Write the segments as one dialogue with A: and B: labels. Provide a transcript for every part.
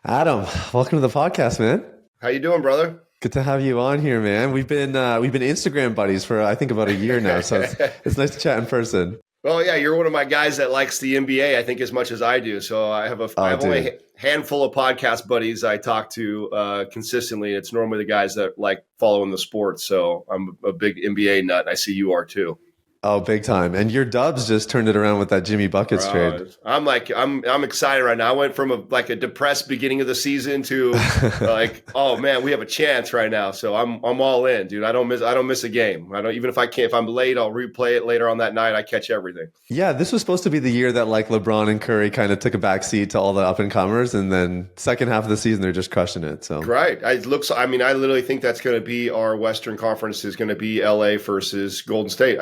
A: Adam, welcome to the podcast, man.
B: How you doing, brother?
A: Good to have you on here, man. We've been Instagram buddies for I think about a year now, so it's nice to chat in person.
B: Well, yeah, you're one of my guys that likes the NBA, I think, as much as I do. So I
A: Oh,
B: have only
A: dude.
B: a handful of podcast buddies I talk to consistently. It's normally the guys that like following the sports. So I'm a big NBA nut, and I see you are too.
A: Oh, big time. And your Dubs just turned it around with that Jimmy Buckets trade.
B: I'm excited right now. I went from a depressed beginning of the season to like, oh man, we have a chance right now. So I'm all in, dude. I don't miss a game. I don't, even if I'm late, I'll replay it later on that night. I catch everything.
A: Yeah, this was supposed to be the year that like LeBron and Curry kind of took a back seat to all the up and comers, and then second half of the season they're just crushing it. So
B: Right. I literally think that's going to be our Western Conference is going to be LA versus Golden State.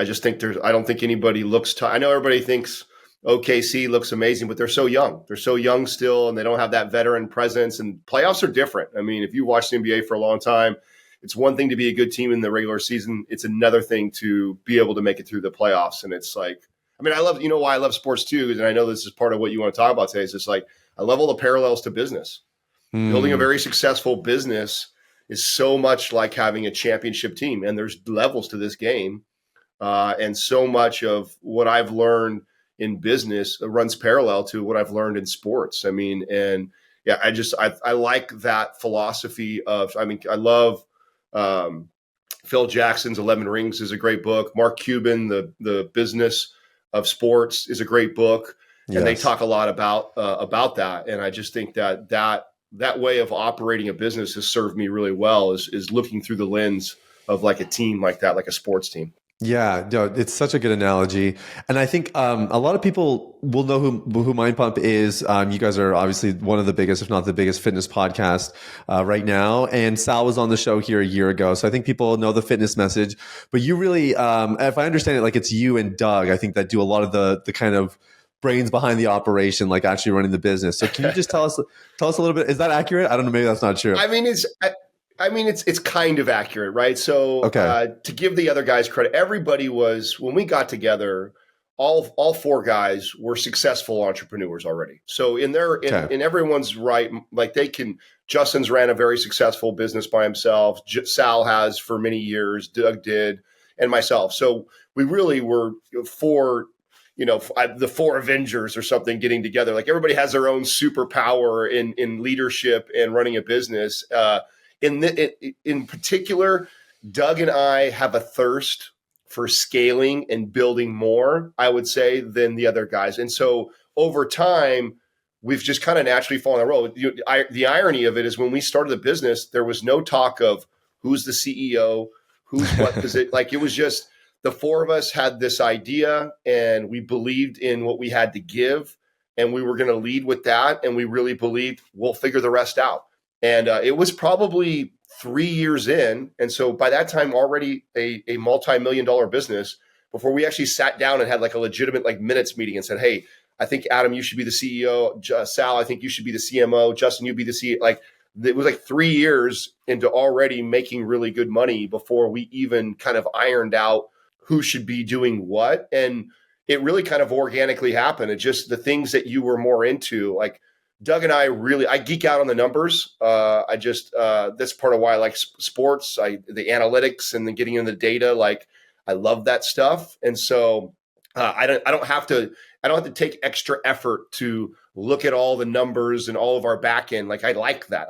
B: I don't think anybody I know everybody thinks OKC looks amazing, but they're so young. They're so young still, and they don't have that veteran presence, and playoffs are different. I mean, if you watch the NBA for a long time, it's one thing to be a good team in the regular season. It's another thing to be able to make it through the playoffs. And it's like, I mean, you know why I love sports too, and I know this is part of what you want to talk about today, is just like, I love all the parallels to business. Building a
A: mm,
B: very successful business is so much like having a championship team, and there's levels to this game, and so much of what I've learned in business runs parallel to what I've learned in sports. I mean, and yeah, I like that philosophy of. I mean, I love um, Phil Jackson's 11 Rings is a great book. Mark Cuban, the Business of Sports, is a great book, and they
A: yes.
B: talk a lot about that. And I just think that way of operating a business has served me really well. Is looking through the lens of like a team like that, like a sports team.
A: Yeah, no, it's such a good analogy, and I think a lot of people will know who MindPump is. You guys are obviously one of the biggest, if not the biggest, fitness podcast right now. And Sal was on the show here a year ago, so I think people know the fitness message. But you really, if I understand it, like it's you and Doug, I think that do a lot of the kind of brains behind the operation, like actually running the business. So can you just tell us a little bit? Is that accurate? I don't know. Maybe that's not true.
B: I mean, it's kind of accurate, right? So
A: Okay.
B: to give the other guys credit, everybody was when we got together. All four guys were successful entrepreneurs already. So
A: Okay.
B: in everyone's right, like they can. Justin's ran a very successful business by himself. Sal has for many years. Doug did, and myself. So we really were four. The four Avengers or something getting together. Like everybody has their own superpower in leadership and running a business. In particular, Doug and I have a thirst for scaling and building more, I would say, than the other guys. And so over time, we've just kind of naturally fallen on the road. The irony of it is when we started the business, there was no talk of who's the CEO, who's what position. Like it was just the four of us had this idea and we believed in what we had to give and we were going to lead with that. And we really believed we'll figure the rest out. And it was probably 3 years in. And so by that time, already a multi-million-dollar business before we actually sat down and had like a legitimate like minutes meeting and said, hey, I think Adam, you should be the CEO. Sal, I think you should be the CMO. Justin, you be the CEO. Like it was like 3 years into already making really good money before we even kind of ironed out who should be doing what. And it really kind of organically happened. It just the things that you were more into, like Doug and I geek out on the numbers. That's part of why I like sports, the analytics and then getting into the data. Like I love that stuff. And so I don't have to take extra effort to look at all the numbers and all of our back end. Like I like that.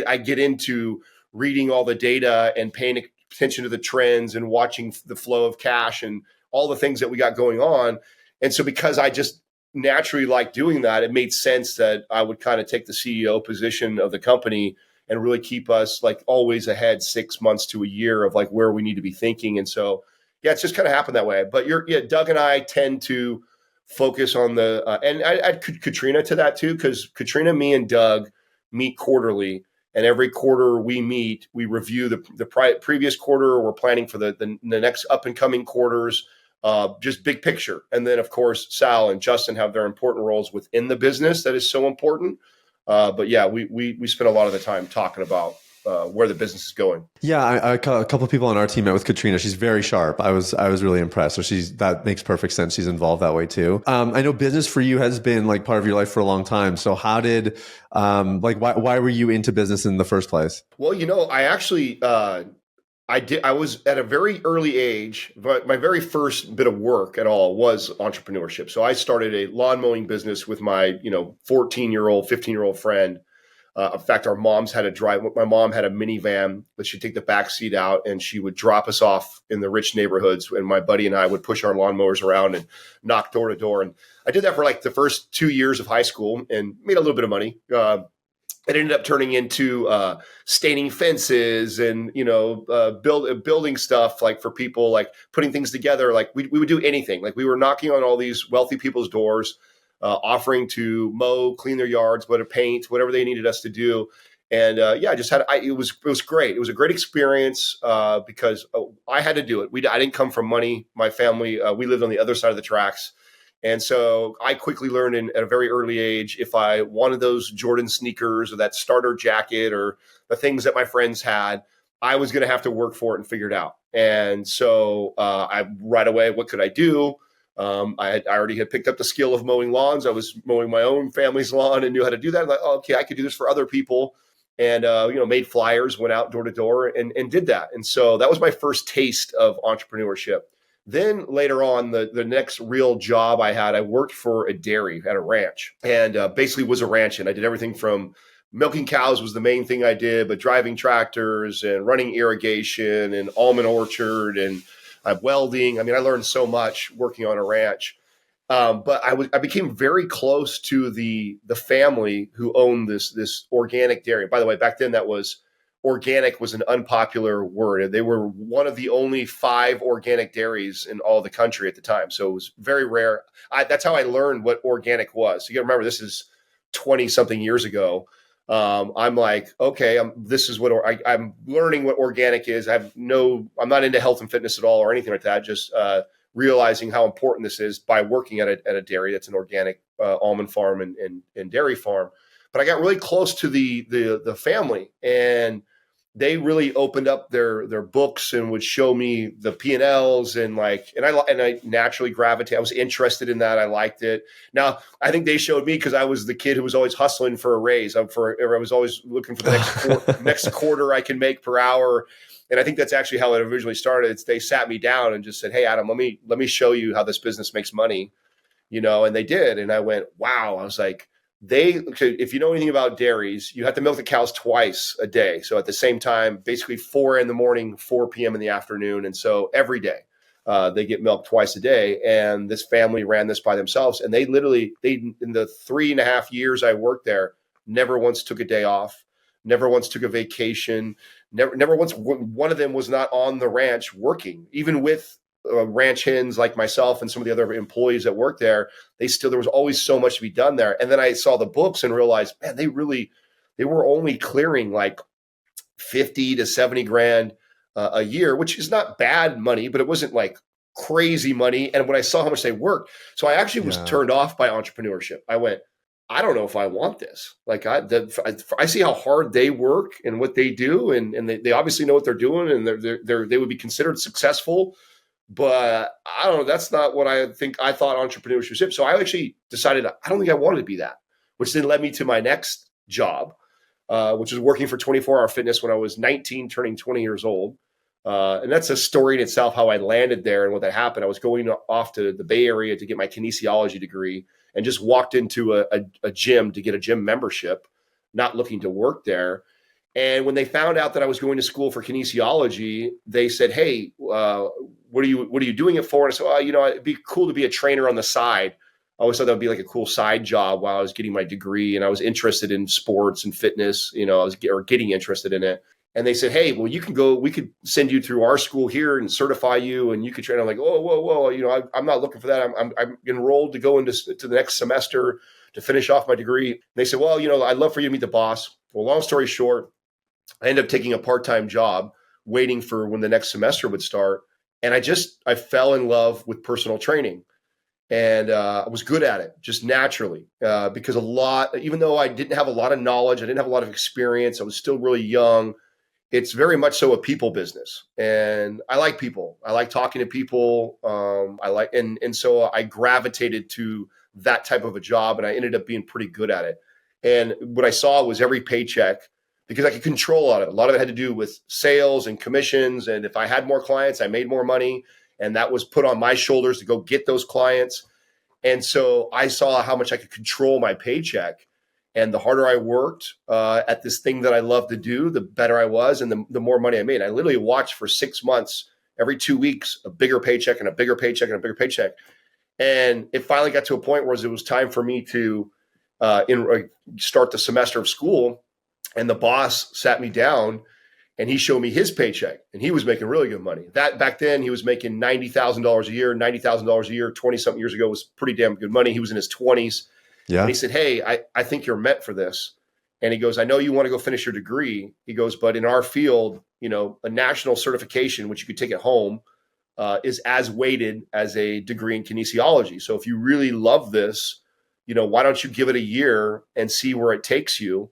B: I get into reading all the data and paying attention to the trends and watching the flow of cash and all the things that we got going on. And so because I just naturally like doing that, it made sense that I would kind of take the CEO position of the company and really keep us like always ahead 6 months to a year of like where we need to be thinking. And so, yeah, it's just kind of happened that way. But Doug and I tend to focus on and I add Katrina to that too, because Katrina, me and Doug meet quarterly. And every quarter we meet, we review the previous quarter. We're planning for the next up and coming quarters, just big picture. And then, of course, Sal and Justin have their important roles within the business that is so important. But yeah, we spend a lot of the time talking about where the business is going.
A: Yeah, a couple of people on our team met with Katrina. She's very sharp. I was really impressed. So that makes perfect sense. She's involved that way too. I know business for you has been like part of your life for a long time. So how did why were you into business in the first place?
B: Well, I actually I was at a very early age, but my very first bit of work at all was entrepreneurship. So I started a lawn mowing business with my 14-year-old, 15-year-old friend. In fact, our moms had a drive. My mom had a minivan that she'd take the back seat out, and she would drop us off in the rich neighborhoods. And my buddy and I would push our lawnmowers around and knock door to door. And I did that for like the first 2 years of high school and made a little bit of money. It ended up turning into staining fences and building stuff like for people, like putting things together. Like we would do anything. Like we were knocking on all these wealthy people's doors, offering to mow, clean their yards, paint, whatever they needed us to do. And I just had it was great. It was a great experience because I had to do it. I didn't come from money. My family, we lived on the other side of the tracks. And so I quickly learned at a very early age, if I wanted those Jordan sneakers or that starter jacket or the things that my friends had, I was going to have to work for it and figure it out. And so I right away, what could I do? I already had picked up the skill of mowing lawns. I was mowing my own family's lawn and knew how to do that. I'm like, oh, okay, I could do this for other people. And, made flyers, went out door to door and did that. And so that was my first taste of entrepreneurship. Then later on, the next real job I had, I worked for a dairy at a ranch and basically was a ranchman. I did everything from milking cows was the main thing I did, but driving tractors and running irrigation and almond orchard and welding. I mean, I learned so much working on a ranch. But I became very close to the family who owned this organic dairy. By the way, back then organic was an unpopular word. They were one of the only 5 organic dairies in all the country at the time. So it was very rare. That's how I learned what organic was. You got to remember, this is 20 something years ago. I'm like, okay, this is what I'm learning what organic is. I'm not into health and fitness at all or anything like that. Just realizing how important this is by working at a dairy that's an organic almond farm and dairy farm. But I got really close to the family, and they really opened up their books and would show me the P&Ls and I naturally gravitated. I was interested in that. I liked it. Now, I think they showed me because I was the kid who was always hustling for a raise. I was always looking for the next quarter I can make per hour. And I think that's actually how it originally started. They sat me down and just said, "Hey, Adam, let me show you how this business makes money," and they did. And I went, wow. I was like, if you know anything about dairies, you have to milk the cows twice a day. So at the same time, basically 4 a.m, 4 p.m. in the afternoon. And so every day they get milked twice a day. And this family ran this by themselves. And they in the 3.5 years I worked there, never once took a day off, never once took a vacation, never once, one of them was not on the ranch working, even with ranch hens like myself and some of the other employees that worked there. There was always so much to be done there. And then I saw the books and realized, man, they were only clearing like 50 to 70 grand a year, which is not bad money, but it wasn't like crazy money. And when I saw how much they worked, so I actually was turned off by entrepreneurship. I went, I don't know if I want this. Like I see how hard they work and what they do. And they obviously know what they're doing, and they would be considered successful. But I don't know. That's not what I thought entrepreneurship was. So I actually decided I don't think I wanted to be that, which then led me to my next job, which was working for 24 Hour Fitness when I was 19, turning 20 years old. And that's a story in itself, how I landed there and what that happened. I was going off to the Bay Area to get my kinesiology degree and just walked into a gym to get a gym membership, not looking to work there. And when they found out that I was going to school for kinesiology, they said, "Hey, what are you doing it for?" And I said, "Oh, it'd be cool to be a trainer on the side." I always thought that would be like a cool side job while I was getting my degree, and I was interested in sports and fitness. I was getting interested in it. And they said, "Hey, well, you can go. We could send you through our school here and certify you, and you could train." I'm like, "Oh, whoa! I'm not looking for that. I'm enrolled to go into the next semester to finish off my degree." And they said, "Well, I'd love for you to meet the boss." Well, long story short, I ended up taking a part-time job, waiting for when the next semester would start, and I fell in love with personal training, and I was good at it just naturally because even though I didn't have a lot of knowledge, I didn't have a lot of experience, I was still really young. it's very much so a people business, and I like people. I like talking to people. And so I gravitated to that type of a job, and I ended up being pretty good at it. And what I saw was every paycheck, because I could control a lot of it. A lot of it had to do with sales and commissions. And if I had more clients, I made more money, and that was put on my shoulders to go get those clients. And so I saw how much I could control my paycheck. And the harder I worked at this thing that I love to do, the better I was, and the more money I made. I literally watched for 6 months, every 2 weeks, a bigger paycheck and a bigger paycheck and a bigger paycheck. And it finally got to a point where it was time for me to start the semester of school. And the boss sat me down and he showed me his paycheck, and he was making really good money. That back then he was making $90,000 a year, $90,000 a year, 20 something years ago was pretty damn good money. He was in his 20s. Yeah. And he said, hey, I think you're meant for this. And he goes, I know you want to go finish your degree. He goes, but in our field, a national certification, which you could take at home, is as weighted as a degree in kinesiology. So if you really love this, why don't you give it a year and see where it takes you?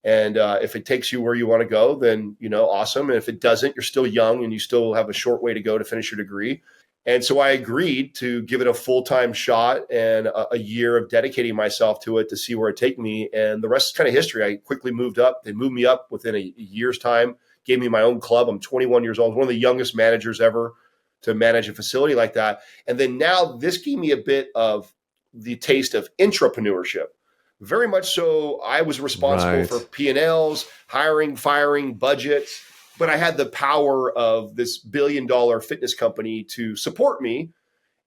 B: And if it takes you where you want to go, then, awesome. And if it doesn't, you're still young and you still have a short way to go to finish your degree. And so I agreed to give it a full-time shot and a year of dedicating myself to it to see where it take me. And the rest is kind of history. I quickly moved up. They moved me up within a year's time, gave me my own club. I'm 21 years old, one of the youngest managers ever to manage a facility like that. And then now this gave me a bit of the taste of intrapreneurship. Very much so. I was responsible for P&Ls, hiring, firing, budgets. But I had the power of this billion-dollar fitness company to support me.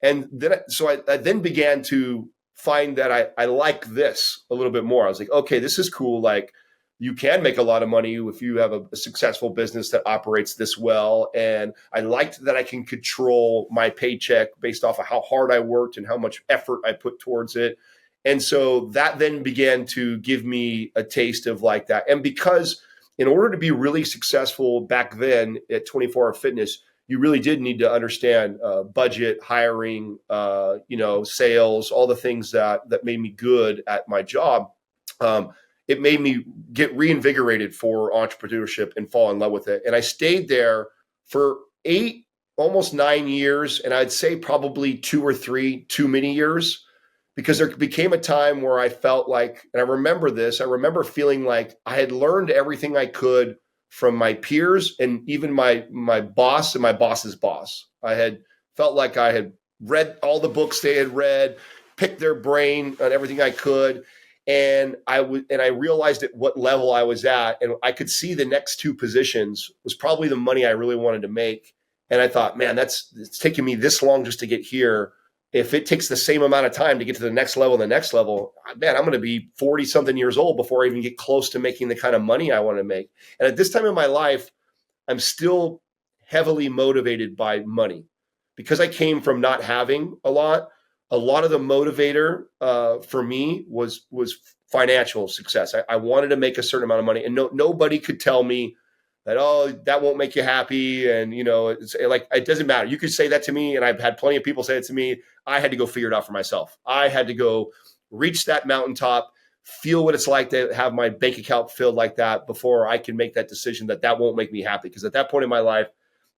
B: And then, I then began to find that I like this a little bit more. I was like, okay, this is cool. Like, you can make a lot of money if you have a successful business that operates this well. And I liked that I can control my paycheck based off of how hard I worked and how much effort I put towards it. And so that then began to give me a taste of like that. And because in order to be really successful back then at 24 Hour Fitness, you really did need to understand budget, hiring, sales, all the things that made me good at my job. It made me get reinvigorated for entrepreneurship and fall in love with it. And I stayed there for 8, almost 9 years. And I'd say probably 2 or 3 too many years, because there became a time where I felt like, and I remember this, I remember feeling like I had learned everything I could from my peers and even my boss and my boss's boss. I had felt like I had read all the books they had read, picked their brain on everything I could. And I realized at what level I was at, and I could see the next 2 positions was probably the money I really wanted to make. And I thought, man, it's taking me this long just to get here. If it takes the same amount of time to get to the next level, man, I'm going to be 40 something years old before I even get close to making the kind of money I want to make. And at this time in my life, I'm still heavily motivated by money because I came from not having a lot. A lot of the motivator for me was financial success. I wanted to make a certain amount of money, and nobody could tell me that, oh, that won't make you happy. And, it's like, it doesn't matter. You could say that to me. And I've had plenty of people say it to me. I had to go figure it out for myself. I had to go reach that mountaintop, feel what it's like to have my bank account filled like that before I can make that decision that won't make me happy. Because at that point in my life,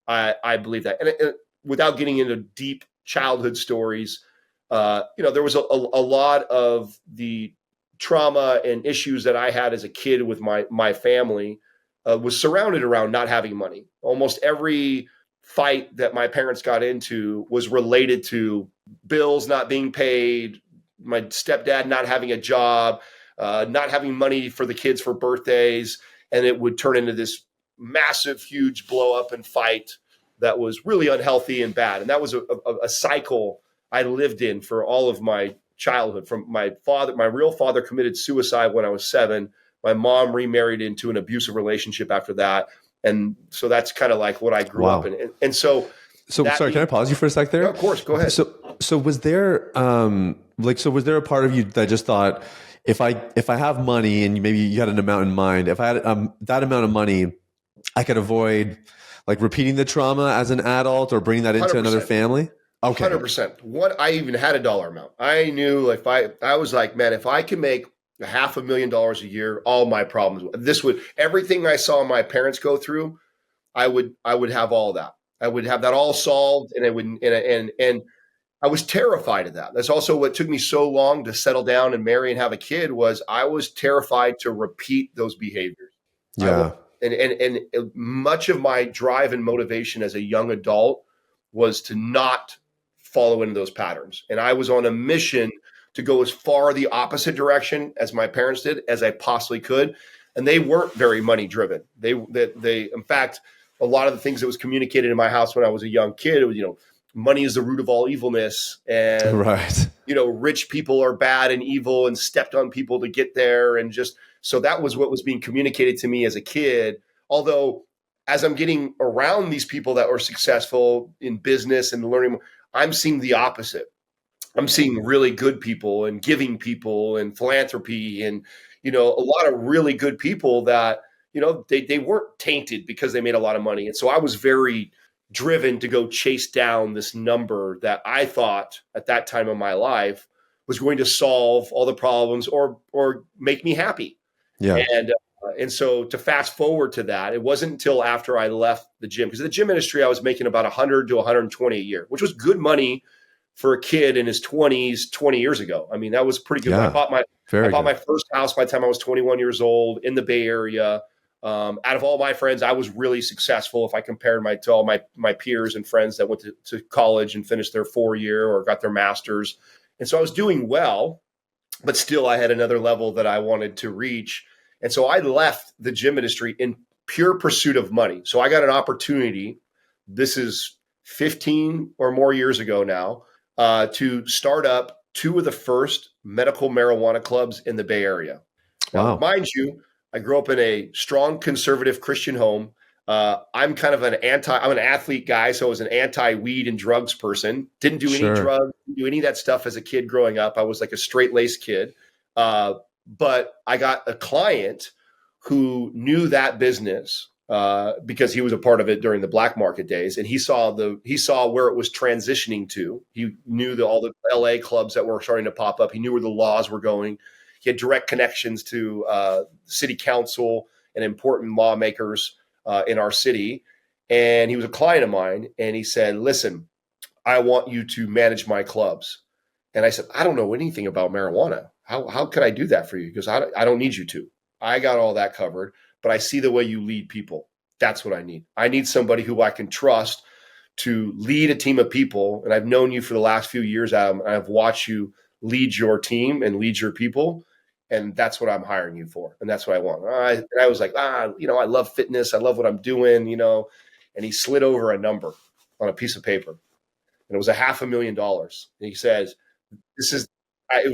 B: I believe that. And without getting into deep childhood stories, there was a lot of the trauma and issues that I had as a kid with my family was surrounded around not having money. Almost every fight that my parents got into was related to bills not being paid, my stepdad not having a job, not having money for the kids for birthdays. And it would turn into this massive, huge blow up and fight that was really unhealthy and bad. And that was a cycle I lived in for all of my childhood. From my real father committed suicide when I was 7. My mom remarried into an abusive relationship after that. And so that's kind of like what I grew up in. And so
A: sorry, can I pause you for a sec there?
B: Yeah, of course, go ahead.
A: So was there was there a part of you that just thought, if I have money, and maybe you had an amount in mind, if I had that amount of money, I could avoid like repeating the trauma as an adult or bringing that into 100%. Another family? Okay.
B: 100%. I even had a dollar amount. I knew I was like, man, if I can make $500,000 a year, all my problems. Everything I saw my parents go through, I would have all that. I would have that all solved, and and I was terrified of that. That's also what took me so long to settle down and marry and have a kid, was I was terrified to repeat those behaviors. I
A: Yeah.
B: and much of my drive and motivation as a young adult was to not follow into those patterns. And I was on a mission to go as far the opposite direction as my parents did as I possibly could. And they weren't very money driven. They in fact, a lot of the things that was communicated in my house when I was a young kid, it was, money is the root of all evilness, and
A: Right.
B: rich people are bad and evil and stepped on people to get there, and just so that was what was being communicated to me as a kid. Although, as I'm getting around these people that were successful in business and learning, I'm seeing the opposite. I'm seeing really good people and giving people and philanthropy and, a lot of really good people that, they weren't tainted because they made a lot of money. And so I was very driven to go chase down this number that I thought at that time of my life was going to solve all the problems or make me happy.
A: Yeah.
B: And so to fast forward to that, it wasn't until after I left the gym, because in the gym industry, I was making about 100 to 120 a year, which was good money for a kid in his 20s 20 years ago. I mean, that was pretty good.
A: Yeah.
B: I bought my first house by the time I was 21 years old in the Bay Area. Out of all my friends, I was really successful if I compared to all my peers and friends that went to college and finished their 4-year or got their master's. And so I was doing well, but still I had another level that I wanted to reach. And so I left the gym industry in pure pursuit of money. So I got an opportunity. This is 15 or more years ago now, to start up 2 of the first medical marijuana clubs in the Bay Area. Now,
A: Wow.
B: mind you, I grew up in a strong conservative Christian home. I'm kind of I'm an athlete guy, so I was an anti-weed and drugs person. Didn't do any
A: Sure.
B: drugs, didn't do any of that stuff as a kid growing up. I was like a straight-laced kid. But I got a client who knew that business because he was a part of it during the black market days, and he saw where it was transitioning to. He knew all the LA clubs that were starting to pop up. He knew where the laws were going. He had direct connections to city council and important lawmakers in our city, and he was a client of mine. And he said, "Listen, I want you to manage my clubs." And I said, "I don't know anything about marijuana. How could I do that for you?" Because I don't need you to. I got all that covered, but I see the way you lead people. That's what I need. I need somebody who I can trust to lead a team of people. And I've known you for the last few years, Adam, and I've watched you lead your team and lead your people. And that's what I'm hiring you for. And that's what I want. I was like, I love fitness. I love what I'm doing, And he slid over a number on a piece of paper. And it was $500,000. And he says, "This is,"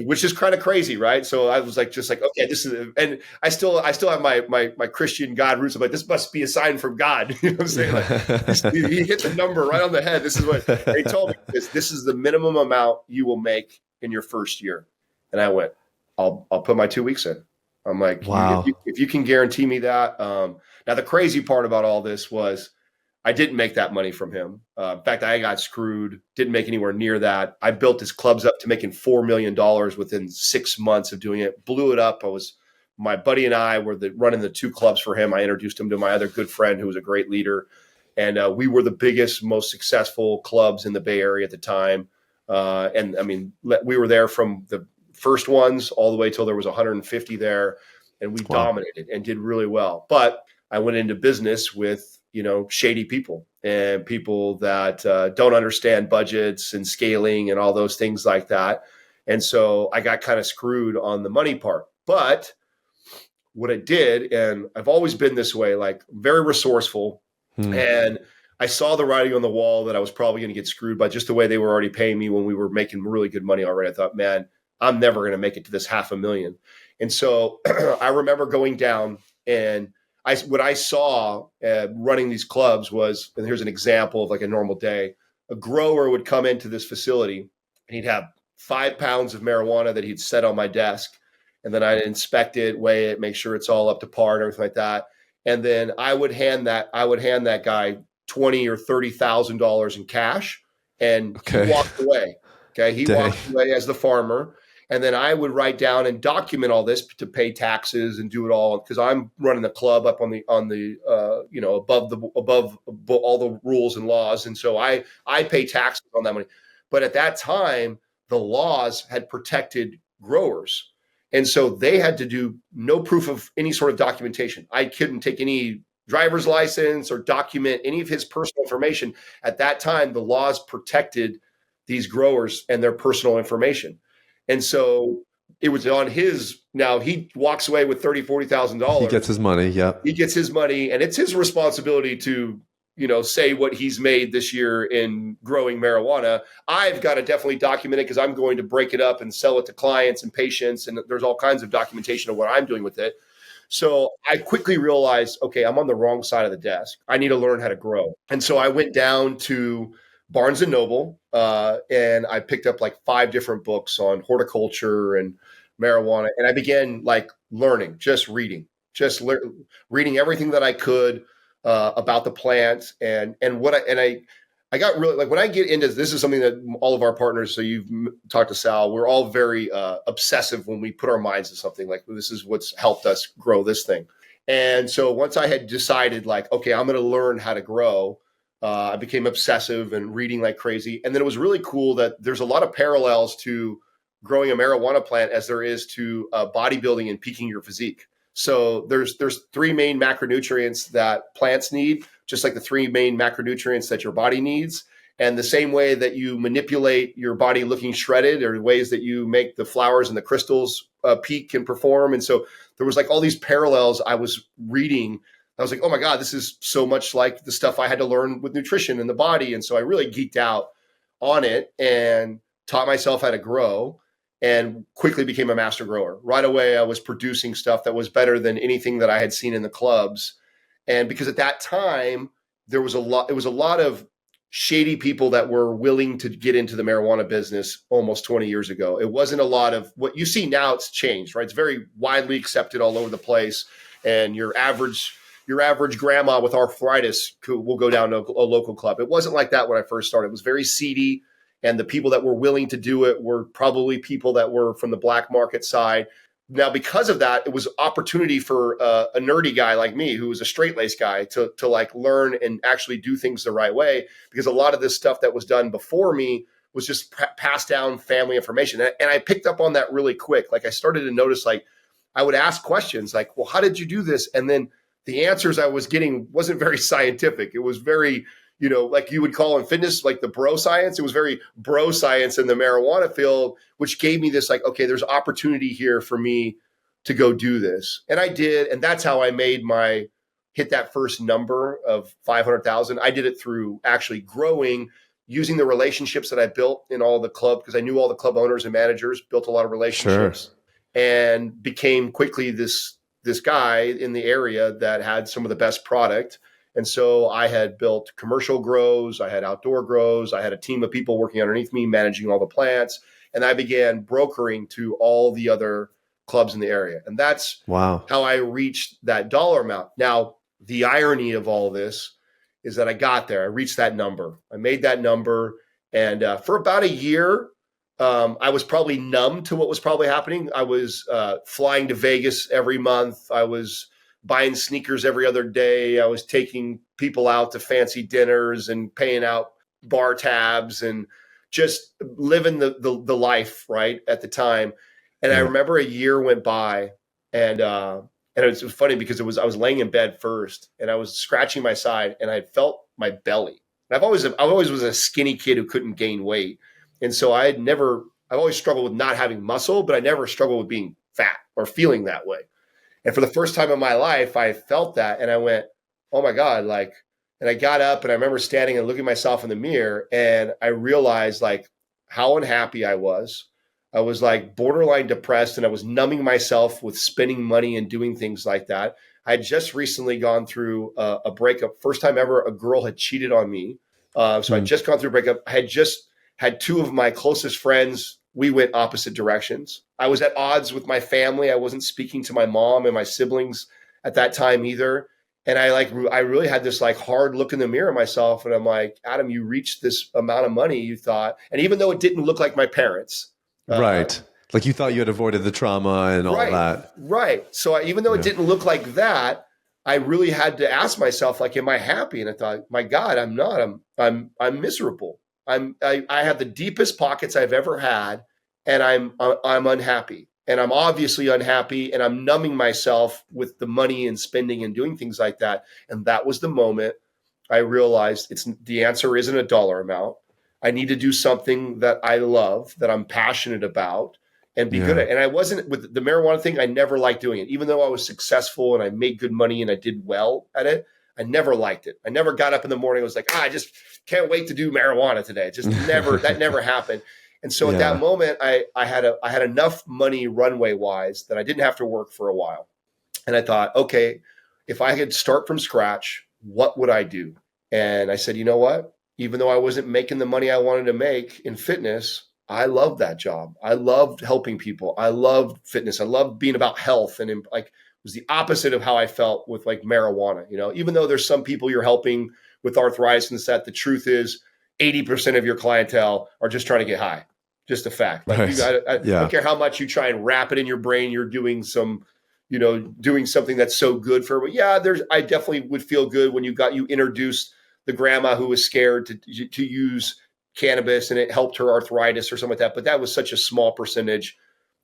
B: which is kind of crazy, right? So I was like, okay, this is, and I still have my Christian God roots. I'm like, this must be a sign from God. You know what I'm saying? Like, he hit the number right on the head. This is what they told me. This is the minimum amount you will make in your first year. And I went, I'll put my 2 weeks in. I'm like,
A: Wow.
B: if you can guarantee me that. Now the crazy part about all this was, I didn't make that money from him. In fact, I got screwed, didn't make anywhere near that. I built his clubs up to making $4 million within 6 months of doing it, blew it up. My buddy and I were running the 2 clubs for him. I introduced him to my other good friend who was a great leader. And we were the biggest, most successful clubs in the Bay Area at the time. And I mean, we were there from the first ones all the way till there was 150 there. And we dominated and did really well. But I went into business with, shady people and people that don't understand budgets and scaling and all those things like that. And so I got kind of screwed on the money part. But what I did, and I've always been this way, like very resourceful. And I saw the writing on the wall that I was probably going to get screwed by just the way they were already paying me when we were making really good money already. I thought, man, I'm never going to make it to this $500,000. And so I remember going down, and what I saw running these clubs was, and here's an example of like a normal day, a grower would come into this facility and he'd have 5 pounds of marijuana that he'd set on my desk. And then I'd inspect it, weigh it, make sure it's all up to par and everything like that. And then I would hand that guy $20,000 or $30,000 in cash, and he walked away. Okay. He walked away as the farmer. And then I would write down and document all this to pay taxes and do it all, because I'm running the club up on the above all the rules and laws, and so I pay taxes on that money. But at that time, the laws had protected growers, and so they had to do no proof of any sort of documentation. I couldn't take any driver's license or document any of his personal information. At that time, the laws protected these growers and their personal information. And so it was on his, now he walks away with $30,000, $40,000.
A: He gets his money. Yep.
B: He gets his money, and it's his responsibility to, say what he's made this year in growing marijuana. I've got to definitely document it, because I'm going to break it up and sell it to clients and patients. And there's all kinds of documentation of what I'm doing with it. So I quickly realized, okay, I'm on the wrong side of the desk. I need to learn how to grow. And so I went down to Barnes and Noble, and I picked up like 5 different books on horticulture and marijuana. And I began like learning, just reading everything that I could about the plant and I got really, like, when I get into this is something that all of our partners, so you've talked to Sal, we're all very obsessive when we put our minds to something. Like, this is what's helped us grow this thing. And so once I had decided, like, okay, I'm going to learn how to grow, I became obsessive and reading like crazy. And then it was really cool that there's a lot of parallels to growing a marijuana plant as there is to bodybuilding and peaking your physique. So there's 3 main macronutrients that plants need, just like the 3 main macronutrients that your body needs. And the same way that you manipulate your body looking shredded, or ways that you make the flowers and the crystals peak and perform. And so there was like all these parallels I was reading. I was like, oh my God, this is so much like the stuff I had to learn with nutrition and the body. And so I really geeked out on it and taught myself how to grow, and quickly became a master grower. Right away, I was producing stuff that was better than anything that I had seen in the clubs. And because at that time, it was a lot of shady people that were willing to get into the marijuana business almost 20 years ago. It wasn't a lot of what you see now. It's changed, right? It's very widely accepted all over the place. And your average grandma with arthritis will go down to a local club. It wasn't like that when I first started. It was very seedy. And the people that were willing to do it were probably people that were from the black market side. Now, because of that, it was opportunity for a nerdy guy like me, who was a straight-laced guy, to like learn and actually do things the right way. Because a lot of this stuff that was done before me was just passed down family information. And I picked up on that really quick. Like, I started to notice, like, I would ask questions like, well, how did you do this? And then the answers I was getting wasn't very scientific. It was very, like you would call in fitness, like the bro science. It was very bro science in the marijuana field, which gave me this, like, okay, there's opportunity here for me to go do this. And I did. And that's how I hit that first number of 500,000. I did it through actually growing, using the relationships that I built in all the club, because I knew all the club owners and managers, built a lot of relationships, and became quickly this guy in the area that had some of the best product. And so I had built commercial grows, I had outdoor grows, I had a team of people working underneath me, managing all the plants, and I began brokering to all the other clubs in the area. And that's how I reached that dollar amount. Now, the irony of all this is that I got there. I reached that number. I made that number. And for about a year, I was probably numb to what was probably happening. I was flying to Vegas every month. I was buying sneakers every other day. I was taking people out to fancy dinners and paying out bar tabs and just living the life, right, at the time. And I remember a year went by, and it was funny because I was laying in bed first, and I was scratching my side, and I felt my belly. And I've always was a skinny kid who couldn't gain weight. And so I've always struggled with not having muscle, but I never struggled with being fat or feeling that way. And for the first time in my life, I felt that, and I went, oh my God, like, and I got up, and I remember standing and looking at myself in the mirror, and I realized like how unhappy I was. I was like borderline depressed, and I was numbing myself with spending money and doing things like that. I had just recently gone through a breakup. First time ever a girl had cheated on me. So I'd just gone through a breakup. I had just had 2 of my closest friends. We went opposite directions. I was at odds with my family. I wasn't speaking to my mom and my siblings at that time either. And I really had this like hard look in the mirror of myself. And I'm like, Adam, you reached this amount of money, you thought. And even though it didn't look like my parents,
A: right. Like you thought you had avoided the trauma and all that.
B: Right. So even though it didn't look like that, I really had to ask myself, like, am I happy? And I thought, my God, I'm not. I'm miserable. I have the deepest pockets I've ever had, and I'm unhappy. And I'm obviously unhappy, and I'm numbing myself with the money and spending and doing things like that. And that was the moment I realized the answer isn't a dollar amount. I need to do something that I love, that I'm passionate about, and be good at it. And I wasn't with the marijuana thing. I never liked doing it, even though I was successful and I made good money and I did well at it. I never liked it. I never got up in the morning. I was like, I just can't wait to do marijuana today. It just never, that never happened. And so at that moment, I had enough money runway wise that I didn't have to work for a while. And I thought, okay, if I could start from scratch, what would I do? And I said, you know what? Even though I wasn't making the money I wanted to make in fitness, I loved that job. I loved helping people. I loved fitness. I loved being about health, and like, it was the opposite of how I felt with like marijuana. You know, even though there's some people you're helping with arthritis and that, the truth is 80% of your clientele are just trying to get high. Just a fact. Like you got, I don't care how much you try and wrap it in your brain. You're doing doing something that's so good for. But yeah, I definitely would feel good when you introduced the grandma who was scared to use cannabis and it helped her arthritis or something like that. But that was such a small percentage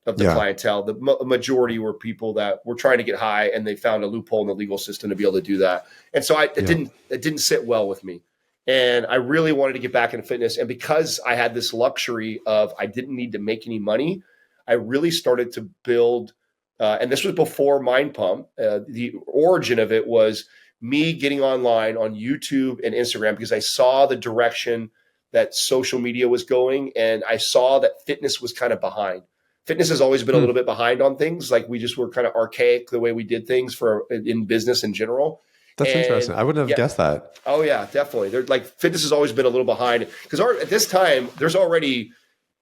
B: of the clientele. The majority were people that were trying to get high, and they found a loophole in the legal system to be able to do that. And so it didn't sit well with me. And I really wanted to get back into fitness. And because I had this luxury of I didn't need to make any money, I really started to build, and this was before MindPump. The origin of it was me getting online on YouTube and Instagram because I saw the direction that social media was going, and I saw that fitness was kind of behind. Fitness has always been a little bit behind on things. Like we just were kind of archaic the way we did things in business in general.
A: That's interesting. I wouldn't have guessed that.
B: Oh yeah, definitely. They're like fitness has always been a little behind because at this time there's already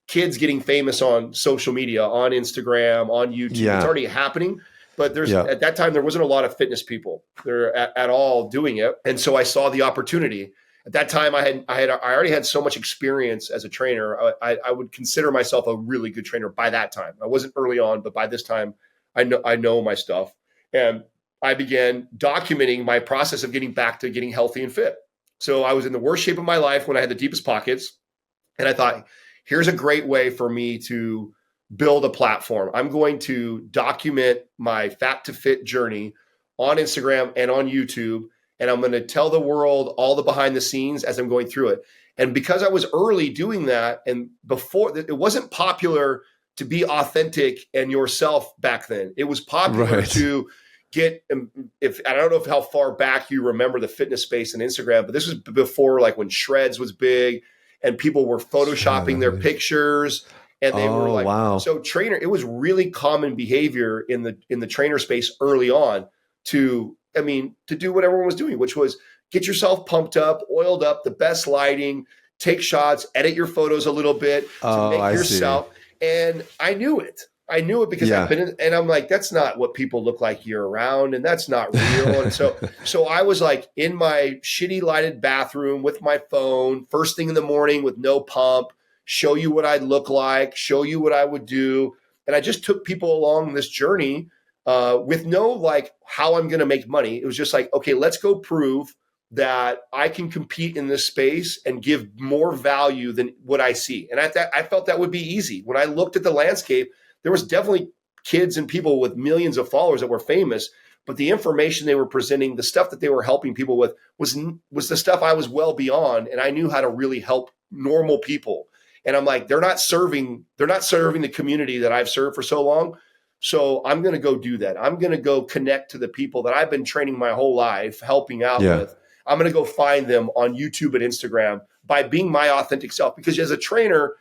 B: kids getting famous on social media, on Instagram, on YouTube. Yeah. It's already happening. But at that time there wasn't a lot of fitness people there at all doing it, and so I saw the opportunity. At that time, I already had so much experience as a trainer. I would consider myself a really good trainer by that time. I wasn't early on, but by this time, I know my stuff. And I began documenting my process of getting back to getting healthy and fit. So I was in the worst shape of my life when I had the deepest pockets. And I thought, here's a great way for me to build a platform. I'm going to document my fat to fit journey on Instagram and on YouTube. And I'm going to tell the world all the behind the scenes as I'm going through it. And because I was early doing that, and before it wasn't popular to be authentic and yourself back then. It was popular to get, if I don't know how far back you remember the fitness space and Instagram, but this was before like when Shreds was big and people were photoshopping their pictures. And they were like, so trainer, it was really common behavior in the trainer space early on to do what everyone was doing, which was get yourself pumped up, oiled up, the best lighting, take shots, edit your photos a little bit to make yourself. See. And I knew it because I've been in, and I'm like, that's not what people look like year round. And that's not real. And so I was like in my shitty lighted bathroom with my phone, first thing in the morning with no pump, show you what I'd look like, show you what I would do. And I just took people along this journey with no like how I'm going to make money. It was just like, okay, let's go prove that I can compete in this space and give more value than what I see. And I felt that would be easy. When I looked at the landscape, there was definitely kids and people with millions of followers that were famous, but the information they were presenting, the stuff that they were helping people with was the stuff I was well beyond. And I knew how to really help normal people. And I'm like, they're not serving the community that I've served for so long. So I'm going to go do that. I'm going to go connect to the people that I've been training my whole life, helping out with. I'm going to go find them on YouTube and Instagram by being my authentic self. Because as a trainer,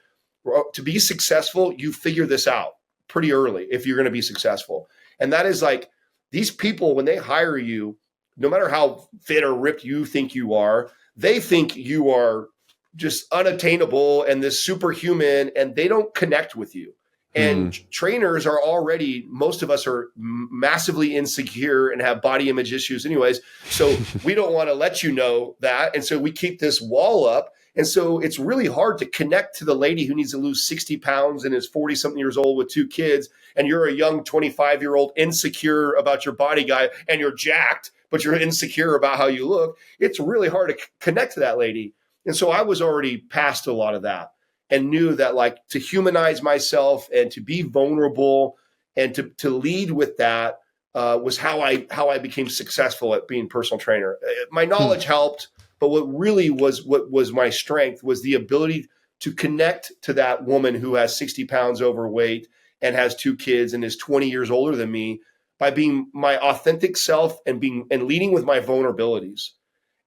B: to be successful, you figure this out pretty early if you're going to be successful. And that is like these people, when they hire you, no matter how fit or ripped you think you are, they think you are just unattainable and this superhuman, and they don't connect with you. And trainers are already, most of us are massively insecure and have body image issues anyways. So we don't want to let you know that. And so we keep this wall up. And so it's really hard to connect to the lady who needs to lose 60 pounds and is 40 something years old with 2 kids. And you're a young 25-year-old insecure about your body guy, and you're jacked, but you're insecure about how you look. It's really hard to connect to that lady. And so I was already past a lot of that and knew that, like, to humanize myself and to be vulnerable and to lead with that was how I became successful at being personal trainer. My knowledge helped, but what was my strength was the ability to connect to that woman who has 60 pounds overweight and has 2 kids and is 20 years older than me by being my authentic self and leading with my vulnerabilities.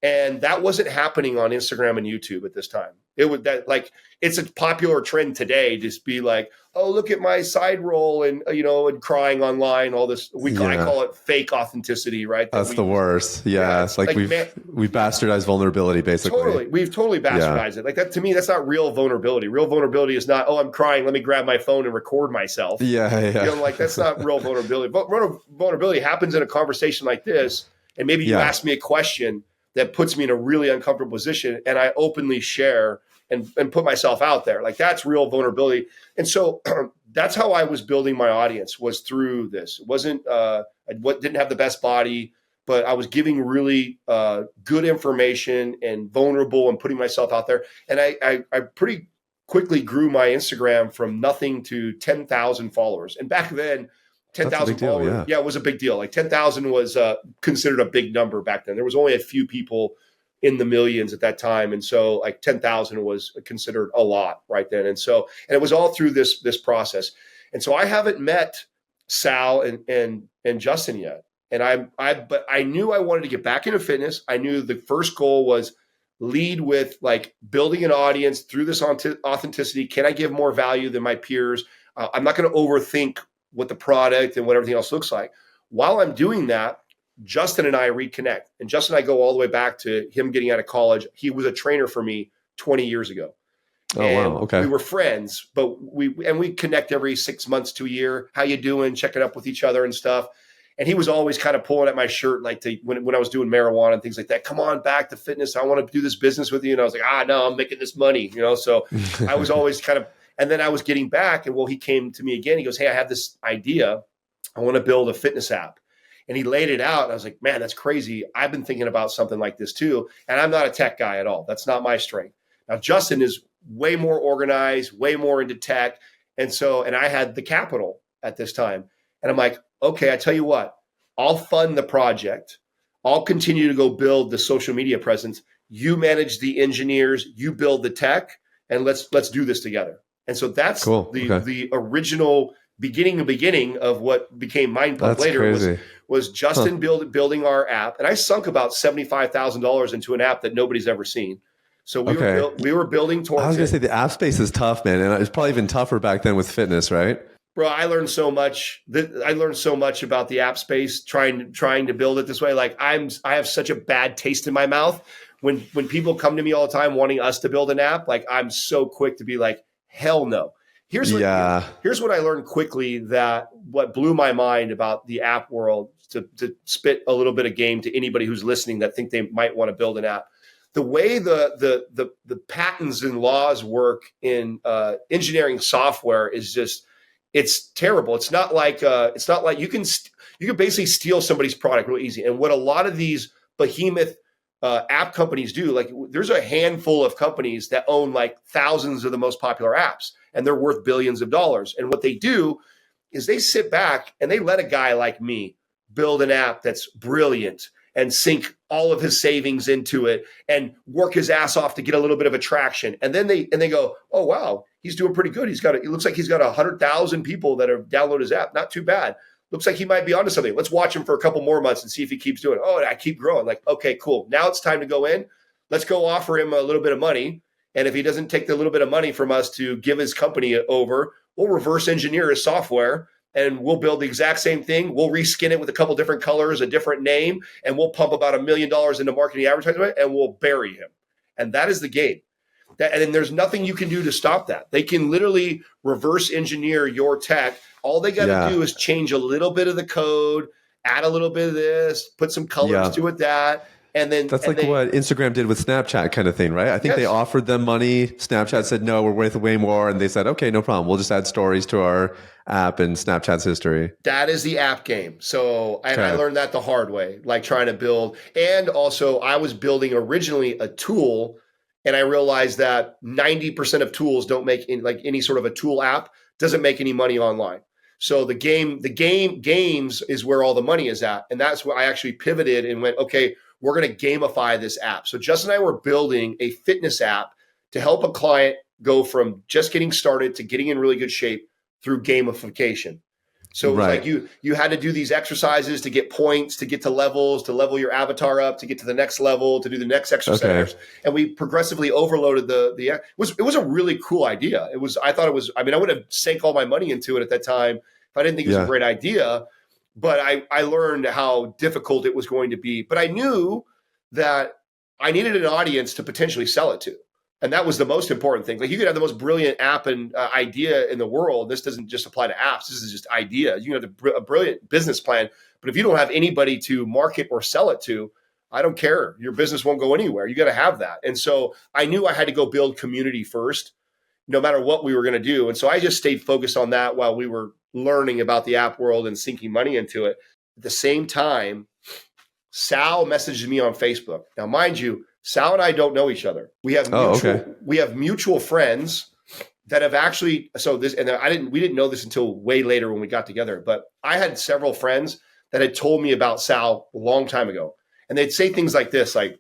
B: And that wasn't happening on Instagram and YouTube at this time. It's a popular trend today, just be like, oh, look at my side roll and crying online, all this. I call it fake authenticity, right?
A: That's the worst. Yeah. It's like we've bastardized vulnerability, basically.
B: Totally. We've totally bastardized it. Like that, to me, that's not real vulnerability. Real vulnerability is not, oh, I'm crying, let me grab my phone and record myself.
A: Yeah.
B: That's not real vulnerability. But vulnerability happens in a conversation like this. And maybe you ask me a question that puts me in a really uncomfortable position, and I openly share and put myself out there. Like, that's real vulnerability. And so that's how I was building my audience, was through this. It wasn't, I didn't have the best body, but I was giving really good information and vulnerable and putting myself out there. And I pretty quickly grew my Instagram from nothing to 10,000 followers. And back then, 10,000 followers, it was a big deal. Like 10,000 was considered a big number back then. There was only a few people in the millions at that time. And so like 10,000 was considered a lot right then. And it was all through this process. And so I haven't met Sal and Justin yet. But I knew I wanted to get back into fitness. I knew the first goal was lead with like building an audience through this authenticity. Can I give more value than my peers? I'm not going to overthink what the product and what everything else looks like. While I'm doing that, Justin and I reconnect. And Justin and I go all the way back to him getting out of college. He was a trainer for me 20 years ago.
A: Oh, wow. Okay.
B: We were friends, but we connect every 6 months to a year. How you doing? Checking up with each other and stuff. And he was always kind of pulling at my shirt, like when I was doing marijuana and things like that. Come on back to fitness. I want to do this business with you. And I was like, no, I'm making this money, So I was always kind of. And then I was getting back, and he came to me again. He goes, hey, I have this idea. I want to build a fitness app. And he laid it out. And I was like, man, that's crazy. I've been thinking about something like this too. And I'm not a tech guy at all. That's not my strength. Now, Justin is way more organized, way more into tech. And I had the capital at this time. And I'm like, okay, I tell you what, I'll fund the project. I'll continue to go build the social media presence. You manage the engineers, you build the tech, and let's do this together. And so that's cool. The original beginning of what became MindPump later was Justin building our app. And I sunk about $75,000 into an app that nobody's ever seen. So we were building towards it.
A: I was going to say the app space is tough, man. And it's probably even tougher back then with fitness, right?
B: Bro, I learned so much. I learned so much about the app space trying to build it this way. Like I have such a bad taste in my mouth when people come to me all the time wanting us to build an app. Like I'm so quick to be like, hell no. Here's what I learned quickly, that what blew my mind about the app world, to spit a little bit of game to anybody who's listening that think they might want to build an app. The way the patents and laws work in engineering software is just, it's terrible. It's not like you can basically steal somebody's product real easy. And what a lot of these behemoth app companies do, like there's a handful of companies that own like thousands of the most popular apps, and they're worth billions of dollars. And what they do is they sit back and they let a guy like me build an app that's brilliant and sink all of his savings into it and work his ass off to get a little bit of attraction. And then they go, oh, wow, he's doing pretty good. It looks like he's got 100,000 people that have downloaded his app. Not too bad. Looks like he might be onto something. Let's watch him for a couple more months and see if he keeps doing it. Oh, I keep growing. Like, okay, cool. Now it's time to go in. Let's go offer him a little bit of money. And if he doesn't take the little bit of money from us to give his company over, we'll reverse engineer his software and we'll build the exact same thing. We'll reskin it with a couple different colors, a different name, and we'll pump about $1 million into marketing advertisement and we'll bury him. And that is the game. And then there's nothing you can do to stop that. They can literally reverse engineer your tech. All they got to do is change a little bit of the code, add a little bit of this, put some colors to it, that.
A: That's
B: and
A: like
B: they,
A: what Instagram did with Snapchat kind of thing, right? I think they
B: yes,
A: offered them money. Snapchat said, no, we're worth way more. And they said, okay, no problem. We'll just add stories to our app and Snapchat's history.
B: that is the app game. So, and I
A: Okay.
B: learned that the hard way, like trying to build. And also, I was building originally a tool, and I realized that 90% of tools don't make like any sort of a tool app doesn't make any money online. So games is where all the money is at. And that's where I actually pivoted and went, okay, we're going to gamify this app. So Justin and I were building a fitness app to help a client go from just getting started to getting in really good shape through gamification. So it was like
A: Right.
B: you had to do these exercises to get points, to get to levels, to level your avatar up, to get to the next level, to do the next
A: Okay.
B: exercise. And we progressively overloaded it was a really cool idea. I thought it was, I mean, I would have sank all my money into it at that time if I didn't think it was a
A: Yeah.
B: great idea. But I learned how difficult it was going to be. But I knew that I needed an audience to potentially sell it to. And that was the most important thing. Like you could have the most brilliant app and idea in the world. This doesn't just apply to apps. This is just idea. You can have a brilliant business plan, but if you don't have anybody to market or sell it to, I don't care. Your business won't go anywhere. You got to have that. And so I knew I had to go build community first, no matter what we were going to do. And so I just stayed focused on that while we were learning about the app world and sinking money into it. At the same time, Sal messaged me on Facebook. Now, mind you, Sal and I don't know each other.
A: Oh, okay.
B: We have mutual friends that have actually, so this, and we didn't know this until way later when we got together, but I had several friends that had told me about Sal a long time ago. And they'd say things like this, like,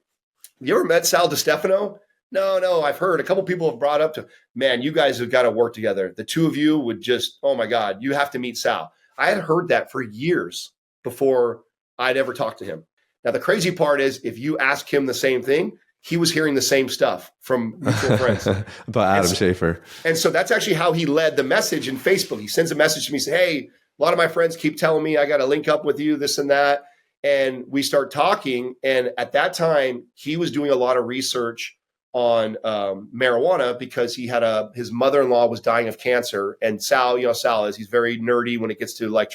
B: you ever met Sal DiStefano? No, I've heard. A couple people have brought up to, man, you guys have got to work together. The two of you would just, oh my God, you have to meet Sal. I had heard that for years before I'd ever talked to him. Now, the crazy part is if you ask him the same thing, he was hearing the same stuff from mutual friends.
A: About Adam Schafer.
B: And so that's actually how he led the message in Facebook. He sends a message to me, say, hey, a lot of my friends keep telling me I got to link up with you, this and that. And we start talking. And at that time, he was doing a lot of research on marijuana because his mother-in-law was dying of cancer. And Sal, Sal he's very nerdy when it gets to like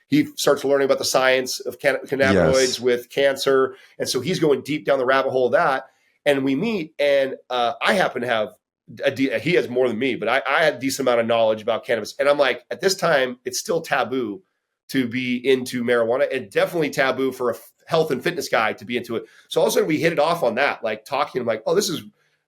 B: he starts learning about the science of cannabinoids with cancer. And so he's going deep down the rabbit hole of that. And we meet, and I happen to have, he has more than me, but I had a decent amount of knowledge about cannabis. And I'm like, at this time, it's still taboo to be into marijuana, and definitely taboo for a health and fitness guy to be into it. So all of a sudden we hit it off on that, like talking. I'm like, oh, this is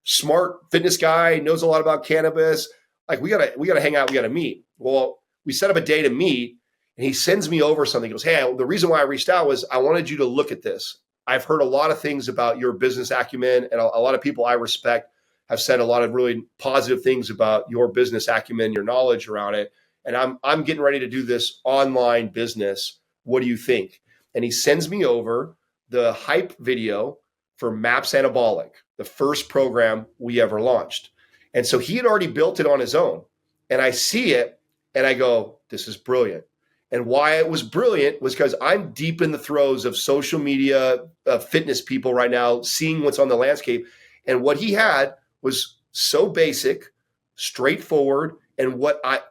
B: smart fitness guy, knows a lot about cannabis. Like we gotta hang out, we gotta meet. Well, we set up a day to meet, and he sends me over something. He goes, hey, the reason why I reached out was I wanted you to look at this. I've heard a lot of things about your business acumen, and a lot of people I respect have said a lot of really positive things about your business acumen, your knowledge around it. And I'm getting ready to do this online business. What do you think? And he sends me over the hype video for Maps Anabolic, the first program we ever launched. And so he had already built it on his own. And I see it and I go, this is brilliant. And why it was brilliant was because I'm deep in the throes of social media, fitness people right now, seeing what's on the landscape. And what he had was so basic, straightforward, and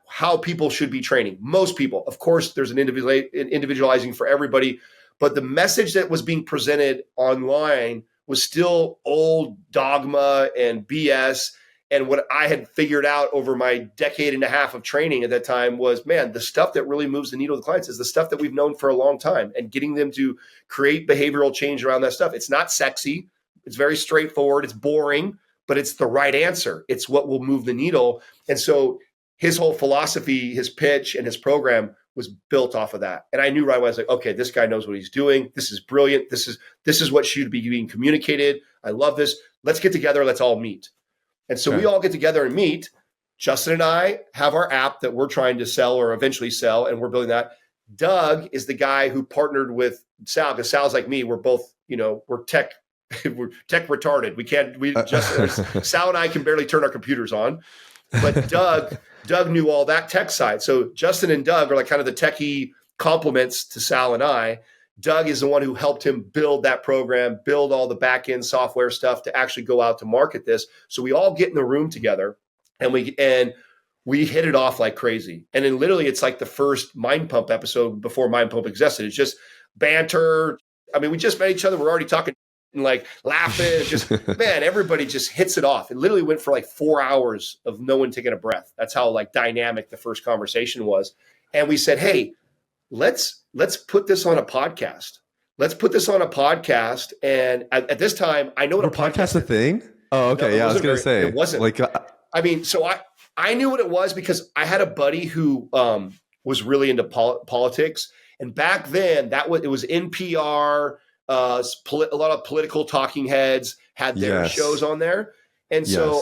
B: how people should be training. Most people, of course, there's an individualizing for everybody, but the message that was being presented online was still old dogma and BS. And what I had figured out over my decade and a half of training at that time was, man, the stuff that really moves the needle with clients is the stuff that we've known for a long time, and getting them to create behavioral change around that stuff. It's not sexy. It's very straightforward. It's boring, but it's the right answer. It's what will move the needle. And so his whole philosophy, his pitch, and his program was built off of that. And I knew right away, I was like, okay, this guy knows what he's doing. This is brilliant. This is what should be being communicated. I love this. Let's get together. Let's all meet. And so we all get together and meet. Justin and I have our app that we're trying to sell or eventually sell, and we're building that. Doug is the guy who partnered with Sal, because Sal's like me. We're both, we're tech retarded. Sal and I can barely turn our computers on. But Doug knew all that tech side. So Justin and Doug are like kind of the techie complements to Sal and I. Doug is the one who helped him build that program, build all the back-end software stuff to actually go out to market this. So we all get in the room together, and we hit it off like crazy. And then literally it's like the first MindPump episode before MindPump existed. It's just banter. I mean, we just met each other. We're already talking. and like laughing. And just, man, everybody just hits it off. It literally went for like 4 hours of no one taking a breath. That's how like dynamic the first conversation was. And we said, hey, let's put this on a podcast. Let's put this on a podcast. And at this time, I know what
A: a podcast a thing. Oh, okay.
B: No,
A: yeah, I was going to say
B: it wasn't.
A: like,
B: I mean, so I knew what it was because I had a buddy who was really into politics, and back then it was NPR. A lot of political talking heads had their shows on there, and so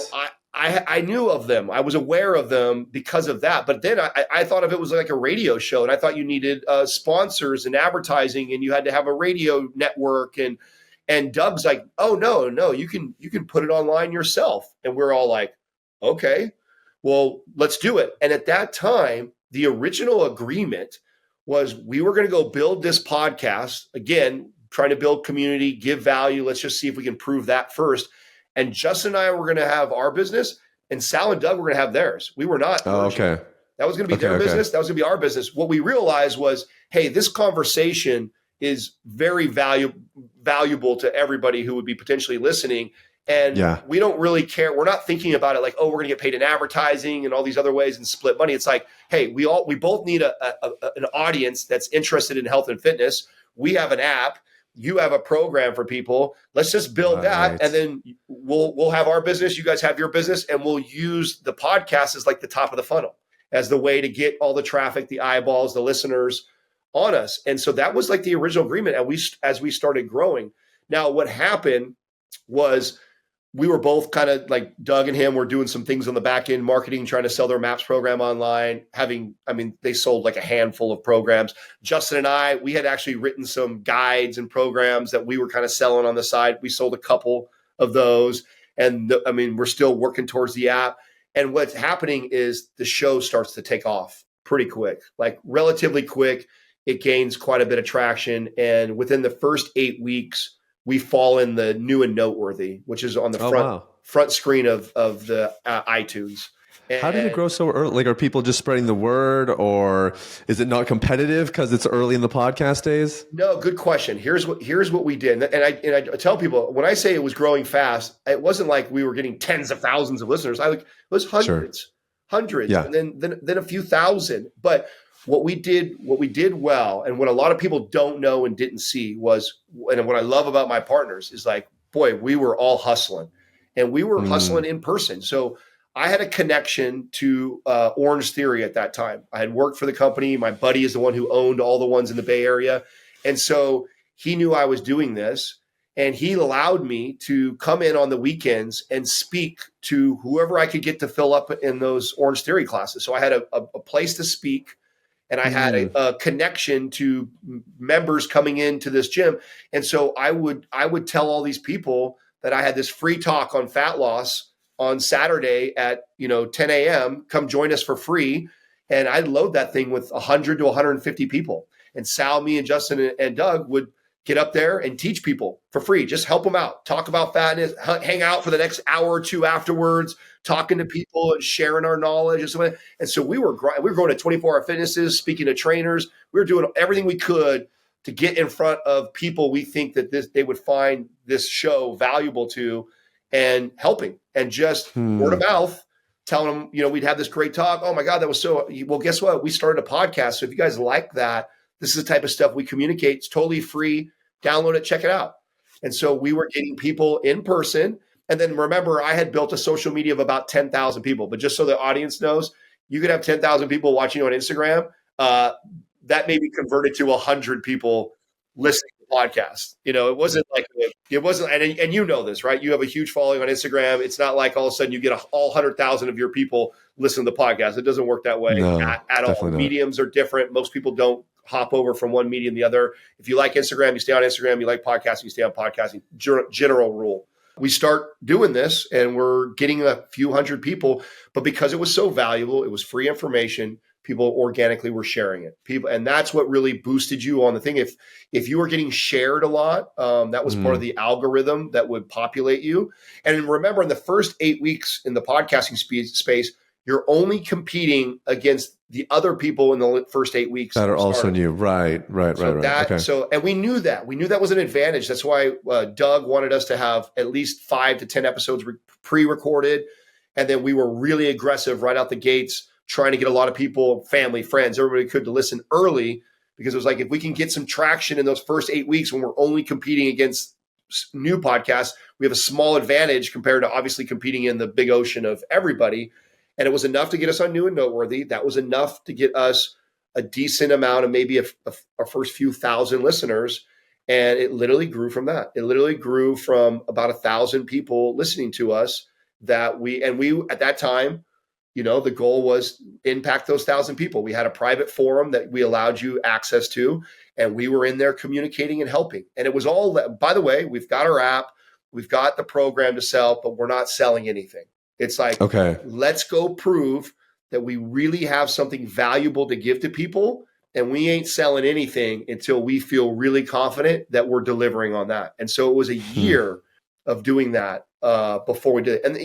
B: I knew of them. I was aware of them because of that. But then I thought of it was like a radio show, and I thought you needed sponsors and advertising, and you had to have a radio network. And Doug's like, oh no, you can put it online yourself. And we're all like, okay, well, let's do it. And at that time, the original agreement was we were going to go build this podcast, again, trying to build community, give value. Let's just see if we can prove that first. And Justin and I were going to have our business, and Sal and Doug were going to have theirs. We were not.
A: Oh, okay.
B: That was going to be their business. That was going to be our business. What we realized was, hey, this conversation is very valuable to everybody who would be potentially listening. And we don't really care. We're not thinking about it like, oh, we're going to get paid in advertising and all these other ways and split money. It's like, hey, we both need an audience that's interested in health and fitness. We have an app. You have a program for people. Let's just build that, and then we'll have our business. You guys have your business, and we'll use the podcast as like the top of the funnel, as the way to get all the traffic, the eyeballs, the listeners on us. And so that was like the original agreement. And as we started growing. Now, what happened was we were both kind of like Doug and him were doing some things on the back end, marketing, trying to sell their MAPS program online. They sold like a handful of programs. Justin and I, we had actually written some guides and programs that we were kind of selling on the side. We sold a couple of those. And we're still working towards the app. And what's happening is the show starts to take off pretty quick, like relatively quick. It gains quite a bit of traction. And within the first 8 weeks, we fall in the new and noteworthy, which is on the front screen of the iTunes. And
A: how did it grow so early? Like, are people just spreading the word, or is it not competitive because it's early in the podcast days?
B: No, good question. Here's what we did. And I tell people, when I say it was growing fast, it wasn't like we were getting tens of thousands of listeners. It was hundreds, and then a few thousand. But what we did well, and what a lot of people don't know and didn't see was, and what I love about my partners is like, boy, we were all hustling, and we were hustling in person. So I had a connection to Orange Theory at that time. I had worked for the company. My buddy is the one who owned all the ones in the Bay Area. And so he knew I was doing this, and he allowed me to come in on the weekends and speak to whoever I could get to fill up in those Orange Theory classes. So I had a place to speak. And I had a connection to members coming into this gym. And so I would tell all these people that I had this free talk on fat loss on Saturday at 10 a.m. Come join us for free. And I'd load that thing with 100 to 150 people. And Sal, me, and Justin and Doug would get up there and teach people for free. Just help them out. Talk about fatness. Hang out for the next hour or two afterwards, talking to people and sharing our knowledge and so on. And so we were going to 24-hour fitnesses, speaking to trainers. We were doing everything we could to get in front of people we think that they would find this show valuable to, and helping, and just word of mouth, telling them, we'd have this great talk. Oh my God, that was so, well, guess what? We started a podcast. So if you guys like that, this is the type of stuff we communicate. It's totally free. Download it, check it out. And so we were getting people in person. And then remember, I had built a social media of about 10,000 people. But just so the audience knows, you could have 10,000 people watching on Instagram. That may be converted to 100 people listening to the podcast. It wasn't like, and you know this, right? You have a huge following on Instagram. It's not like all of a sudden you get all 100,000 of your people listen to the podcast. It doesn't work that way at all. Mediums are different. Most people don't hop over from one medium to the other. If you like Instagram, you stay on Instagram. You like podcasting, you stay on podcasting. General rule. We start doing this, and we're getting a few hundred people. But because it was so valuable, it was free information, people organically were sharing it. And that's what really boosted you on the thing. If you were getting shared a lot, that was part of the algorithm that would populate you. And remember, in the first 8 weeks in the podcasting space, you're only competing against the other people in the first 8 weeks
A: that are also
B: started.
A: new. Right.
B: And we knew that. We knew that was an advantage. That's why Doug wanted us to have at least 5 to 10 episodes pre-recorded. And then we were really aggressive right out the gates, trying to get a lot of people, family, friends, everybody could to listen early, because it was like, if we can get some traction in those first 8 weeks when we're only competing against new podcasts, we have a small advantage compared to obviously competing in the big ocean of everybody. And it was enough to get us on New and Noteworthy. That was enough to get us a decent amount of maybe our first few thousand listeners. And it literally grew from that. It literally grew from about 1,000 people listening to us that we at that time, the goal was impact those 1,000 people. We had a private forum that we allowed you access to, and we were in there communicating and helping. And it was all, by the way, we've got our app, we've got the program to sell, but we're not selling anything. It's like,
A: Okay,
B: let's go prove that we really have something valuable to give to people. And we ain't selling anything until we feel really confident that we're delivering on that. And so it was a year of doing that before we did it. And,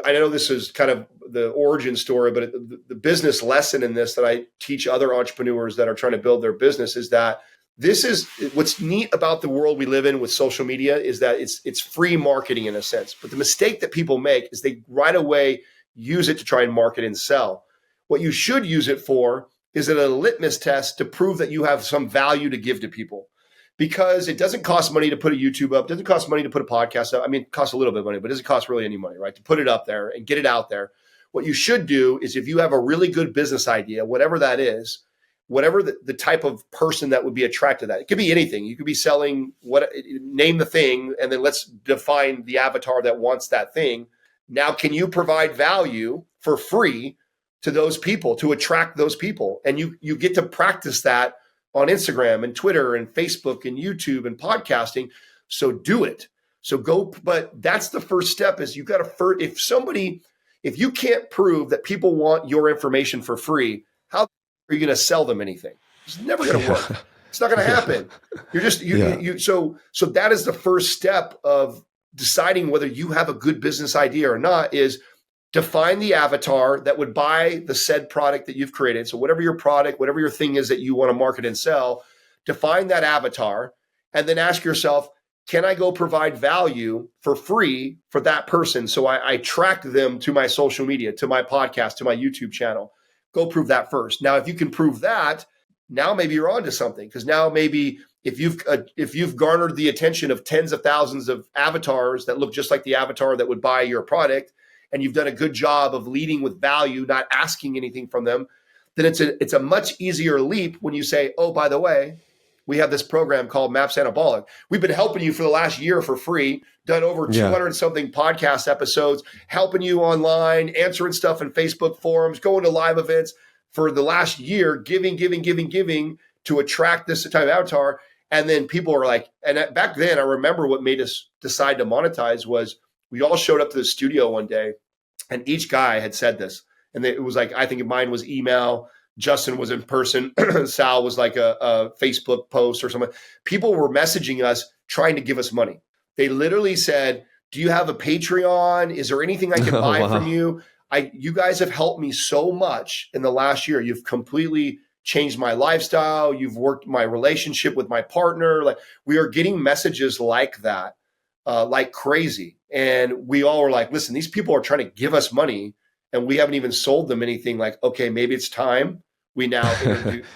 B: I know this is kind of the origin story, but the business lesson in this that I teach other entrepreneurs that are trying to build their business is that this is what's neat about the world we live in with social media, is that it's free marketing in a sense. But the mistake that people make is they right away use it to try and market and sell. What you should use it for is a litmus test to prove that you have some value to give to people. Because it doesn't cost money to put a YouTube up. It doesn't cost money to put a podcast up. I mean, it costs a little bit of money, but it doesn't cost really any money, right? To put it up there and get it out there. What you should do is, if you have a really good business idea, whatever that is, whatever the type of person that would be attracted to that. It could be anything. You could be selling name the thing, and then let's define the avatar that wants that thing. Now, can you provide value for free to those people, to attract those people? And you get to practice that on Instagram and Twitter and Facebook and YouTube and podcasting. So do it. So go, but that's the first step. Is you got to if you can't prove that people want your information for free, how are you going to sell them anything? It's never going to work. It's not going to happen. You're just, so that is the first step of deciding whether you have a good business idea or not, is define the avatar that would buy the said product that you've created. So whatever your product, whatever your thing is that you want to market and sell, define that avatar, and then ask yourself, can I go provide value for free for that person? So I track them to my social media, to my podcast, to my YouTube channel. Go prove that first. Now, if you can prove that, now maybe you're onto something, because now maybe if you've garnered the attention of tens of thousands of avatars that look just like the avatar that would buy your product, and you've done a good job of leading with value, not asking anything from them, then it's a much easier leap when you say, oh, by the way, we have this program called Maps Anabolic. We've been helping you for the last year for free, done over 200 something podcast episodes, helping you online, answering stuff in Facebook forums, going to live events for the last year, giving to attract this type of avatar. And then people are like, and back then I remember what made us decide to monetize was we all showed up to the studio one day, and each guy had said this. And it was like, I think mine was email, Justin was in person, Sal was like a Facebook post or something. People were messaging us trying to give us money. They literally said, do you have a Patreon? Is there anything I can buy from you? You guys have helped me so much in the last year. You've completely changed my lifestyle. You've worked my relationship with my partner. Like, we are getting messages like that, like crazy. And we all were like, listen, these people are trying to give us money, and we haven't even sold them anything. Like, okay, maybe it's time. We now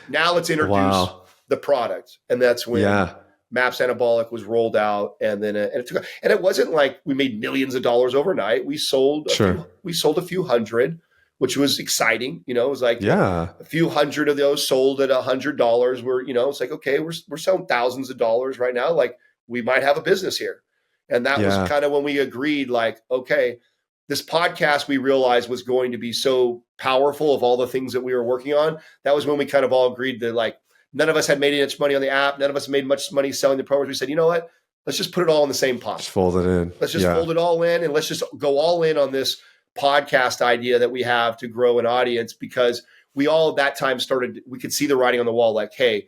B: let's introduce the product. And that's when Maps Anabolic was rolled out. And then and it wasn't like we made millions of dollars overnight. We sold a few hundred, which was exciting. It was like a few hundred of those sold at $100. It's like, okay, we're selling thousands of dollars right now. Like, we might have a business here. And that was kind of when we agreed, like, okay, this podcast we realized was going to be so powerful of all the things that we were working on. That was when we kind of all agreed that, like, none of us had made much money on the app. None of us made much money selling the programs. We said, you know what? Let's just put it all in the same pot.
A: Just fold it in.
B: Let's just fold it all in, and let's just go all in on this podcast idea that we have to grow an audience, because we all at that time we could see the writing on the wall, like, hey,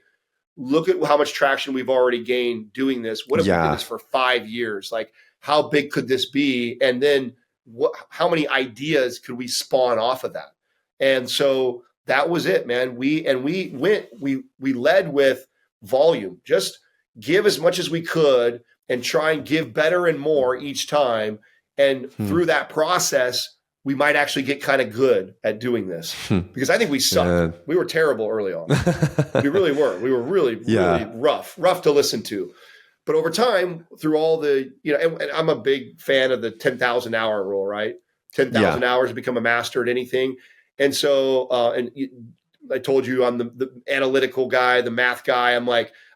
B: look at how much traction we've already gained doing this. What if we did this for 5 years? Like, how big could this be? And then how many ideas could we spawn off of that? And so that was it, man. We led with volume. Just give as much as we could and try and give better and more each time. And through that process, we might actually get kind of good at doing this, because I think we sucked. Yeah. We were terrible early on. We really were. We were really rough to listen to. But over time, through all the, and I'm a big fan of the 10,000 hour rule, right? 10,000 hours to become a master at anything. And so, I told you I'm the analytical guy, the math guy.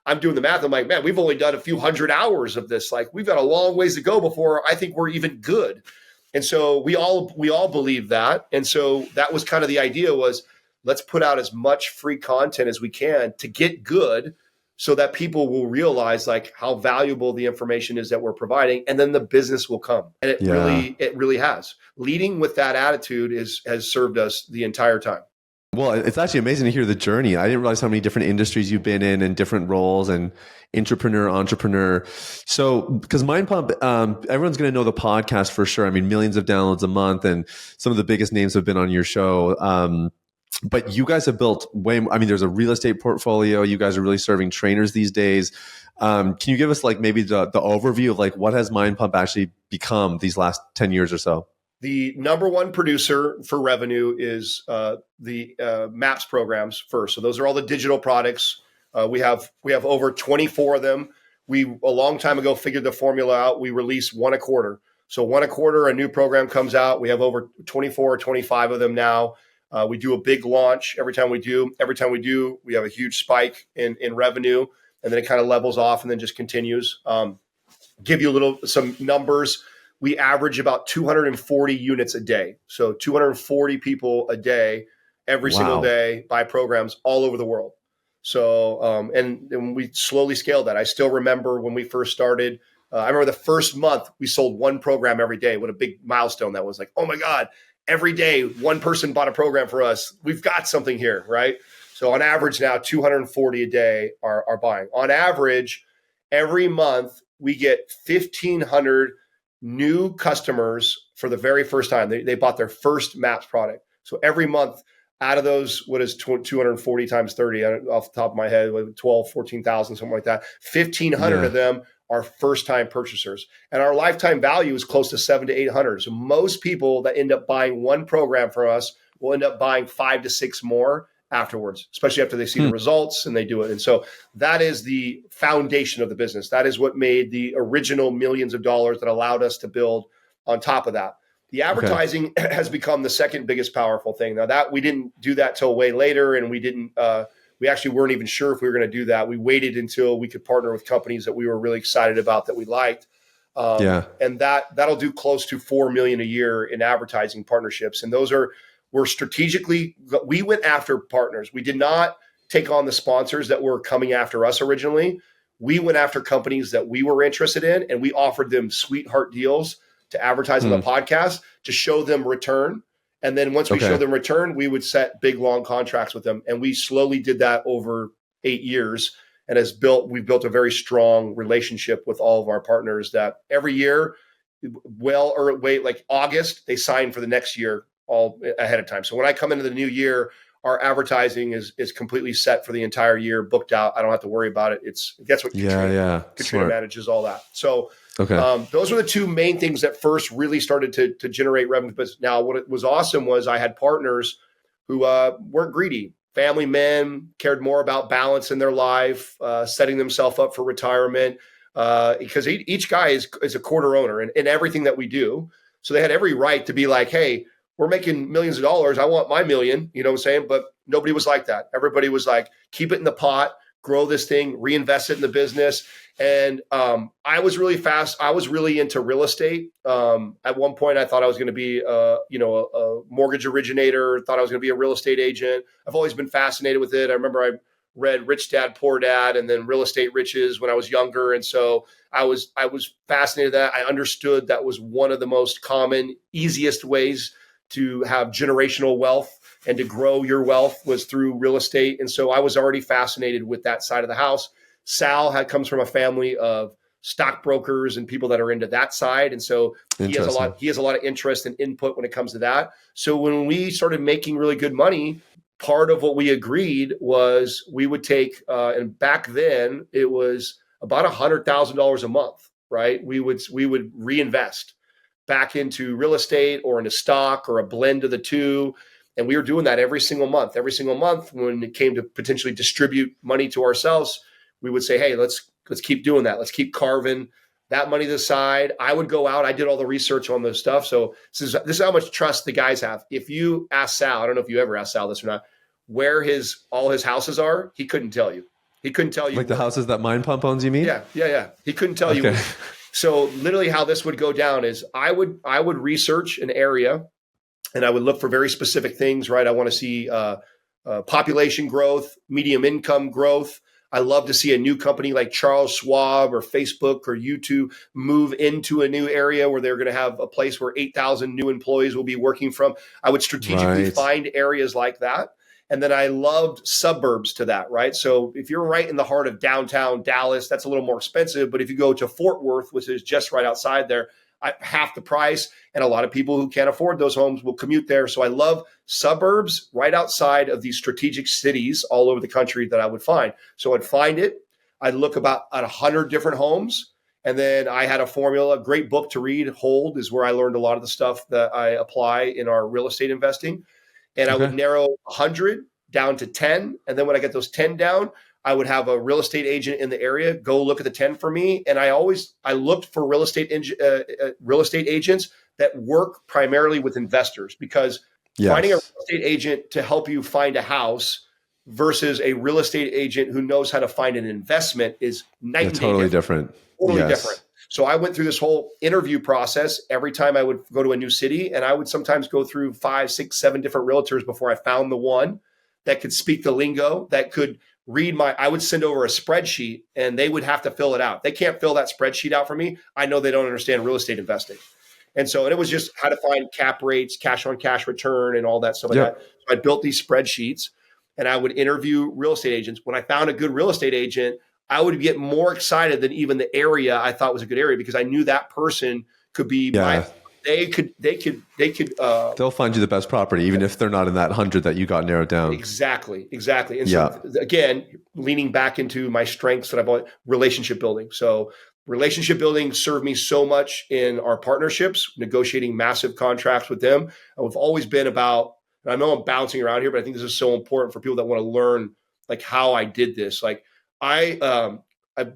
B: I'm doing the math. I'm like, man, we've only done a few hundred hours of this. Like, we've got a long ways to go before I think we're even good. And so we all believe that. And so that was kind of the idea, was let's put out as much free content as we can to get good, so that people will realize like how valuable the information is that we're providing, and then the business will come. And it really has. Leading with that attitude has served us the entire time.
A: Well, it's actually amazing to hear the journey. I didn't realize how many different industries you've been in and different roles, and entrepreneur. So, because MindPump, everyone's going to know the podcast for sure. I mean, millions of downloads a month, and some of the biggest names have been on your show. But you guys have built there's a real estate portfolio. You guys are really serving trainers these days. Can you give us like maybe the overview of like what has MindPump actually become these last 10 years or so?
B: The number one producer for revenue is the MAPS programs first. So those are all the digital products. We have over 24 of them. We, a long time ago, figured the formula out. We release one a quarter. So one a quarter, a new program comes out. We have over 24 or 25 of them now. We do a big launch every time we do. We have a huge spike in revenue, and then it kind of levels off and then just continues. Give you some numbers. We average about 240 units a day. So 240 people a day, every single day, buy programs all over the world. So, and we slowly scaled that. I still remember when we first started, I remember the first month we sold one program every day. What a big milestone that was. Like, oh my God, every day one person bought a program for us. We've got something here, right? So on average now, 240 a day are buying. On average, every month we get 1,500 new customers for the very first time. They bought their first MAPS product. So every month, out of those, what is 240 times 30 off the top of my head, 12, 14,000, something like that. 1,500 of them are first-time purchasers. And our lifetime value is close to 700 to 800. So most people that end up buying one program from us will end up buying 5 to 6 more afterwards, especially after they see the results and they do it. And so that is the foundation of the business. That is what made the original millions of dollars that allowed us to build on top of that. The advertising has become the second biggest powerful thing. Now that we didn't do that till way later, and we actually weren't even sure if we were going to do that. We waited until we could partner with companies that we were really excited about, that we liked. And that'll do close to $4 million a year in advertising partnerships. And those we went after partners. We did not take on the sponsors that were coming after us originally. We went after companies that we were interested in, and we offered them sweetheart deals to advertise on the podcast to show them return. And then once we showed them return, we would set big, long contracts with them. And we slowly did that over 8 years, and we've built a very strong relationship with all of our partners that every year, like August, they sign for the next year all ahead of time. So when I come into the new year, our advertising is completely set for the entire year, booked out. I don't have to worry about it. That's what Katrina manages all that. So those were the two main things that first really started to generate revenue. But now what was awesome was I had partners who weren't greedy. Family men, cared more about balance in their life, setting themselves up for retirement, because each guy is a quarter owner in everything that we do. So they had every right to be like, hey, we're making millions of dollars. I want my million, you know what I'm saying? But nobody was like that. Everybody was like, keep it in the pot, grow this thing, reinvest it in the business. And I was really fast. I was really into real estate. At one point, I thought I was going to be a mortgage originator, thought I was going to be a real estate agent. I've always been fascinated with it. I remember I read Rich Dad, Poor Dad, and then Real Estate Riches when I was younger. And so I was fascinated with that. I understood that was one of the most common, easiest ways to have generational wealth and to grow your wealth was through real estate. And so I was already fascinated with that side of the house. Sal comes from a family of stockbrokers and people that are into that side. And so he has a lot of interest and input when it comes to that. So when we started making really good money, part of what we agreed was we would take, and back then it was about $100,000 a month, right? We would reinvest back into real estate or into stock or a blend of the two. And we were doing that every single month. Every single month when it came to potentially distribute money to ourselves, we would say, hey, let's keep doing that. Let's keep carving that money to the side. I would go out. I did all the research on this stuff. So this is how much trust the guys have. If you ask Sal, I don't know if you ever asked Sal this or not, where all his houses are, he couldn't tell you. He couldn't tell you.
A: Like the houses that MindPump owns, you mean?
B: Yeah. He couldn't tell you. So literally how this would go down is I would research an area and I would look for very specific things, right? I want to see population growth, medium income growth. I love to see a new company like Charles Schwab or Facebook or YouTube move into a new area where they're going to have a place where 8,000 new employees will be working from. I would strategically find areas like that. And then I loved suburbs to that, right? So if you're right in the heart of downtown Dallas, that's a little more expensive. But if you go to Fort Worth, which is just right outside there, half the price. And a lot of people who can't afford those homes will commute there. So I love suburbs right outside of these strategic cities all over the country that I would find. So I'd find it. I'd look about at 100 different homes. And then I had a formula, a great book to read. Hold is where I learned a lot of the stuff that I apply in our real estate investing. And I would narrow 100 down to 10. And then when I get those 10 down, I would have a real estate agent in the area go look at the 10 for me. And I looked for real estate agents that work primarily with investors, because finding a real estate agent to help you find a house versus a real estate agent who knows how to find an investment is night and day
A: totally different.
B: Totally different. So I went through this whole interview process every time I would go to a new city, and I would sometimes go through 5, 6, 7 different realtors before I found the one that could speak the lingo, that could read I would send over a spreadsheet and they would have to fill it out. They can't fill that spreadsheet out for me. I know they don't understand real estate investing. And it was just how to find cap rates, cash on cash return, and all that stuff like that. So I built these spreadsheets and I would interview real estate agents. When I found a good real estate agent, I would get more excited than even the area I thought was a good area, because I knew that person could be they'll
A: find you the best property, even if they're not in that 100 that you got narrowed down.
B: Exactly. And so again, leaning back into my strengths that I've always, relationship building. So relationship building served me so much in our partnerships, negotiating massive contracts with them. I've always been about, and I know I'm bouncing around here, but I think this is so important for people that want to learn like how I did this. Like I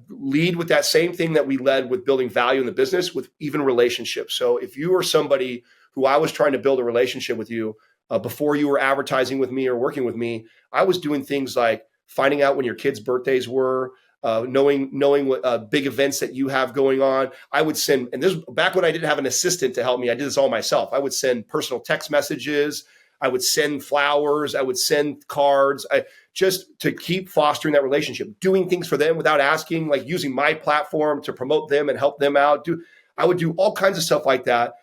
B: lead with that same thing that we led with building value in the business, with even relationships. So if you are somebody who I was trying to build a relationship with you before you were advertising with me or working with me, I was doing things like finding out when your kids' birthdays were, knowing what big events that you have going on. I would send, and this back when I didn't have an assistant to help me, I did this all myself. I would send personal text messages. I would send flowers. I would send cards. Just to keep fostering that relationship, doing things for them without asking, like using my platform to promote them and help them out. I would do all kinds of stuff like that,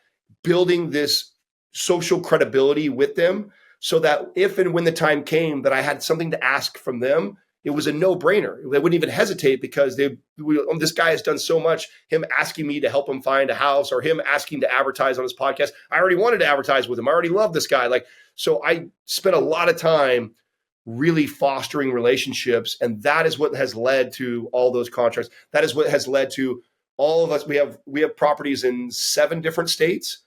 B: building this social credibility with them, so that if and when the time came that I had something to ask from them, it was a no-brainer. They wouldn't even hesitate, because this guy has done so much, him asking me to help him find a house or him asking to advertise on his podcast. I already wanted to advertise with him. I already love this guy. So I spent a lot of time really fostering relationships. And that is what has led to all those contracts. That is what has led to all of us. We have properties in 7 different states.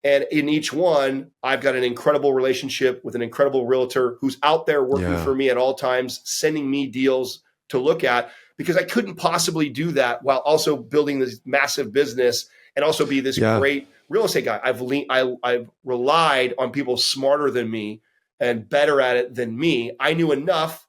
B: And in each one, I've got an incredible relationship with an incredible realtor who's out there working for me at all times, sending me deals to look at, because I couldn't possibly do that while also building this massive business and also be this great real estate guy. I've relied on people smarter than me and better at it than me. I knew enough.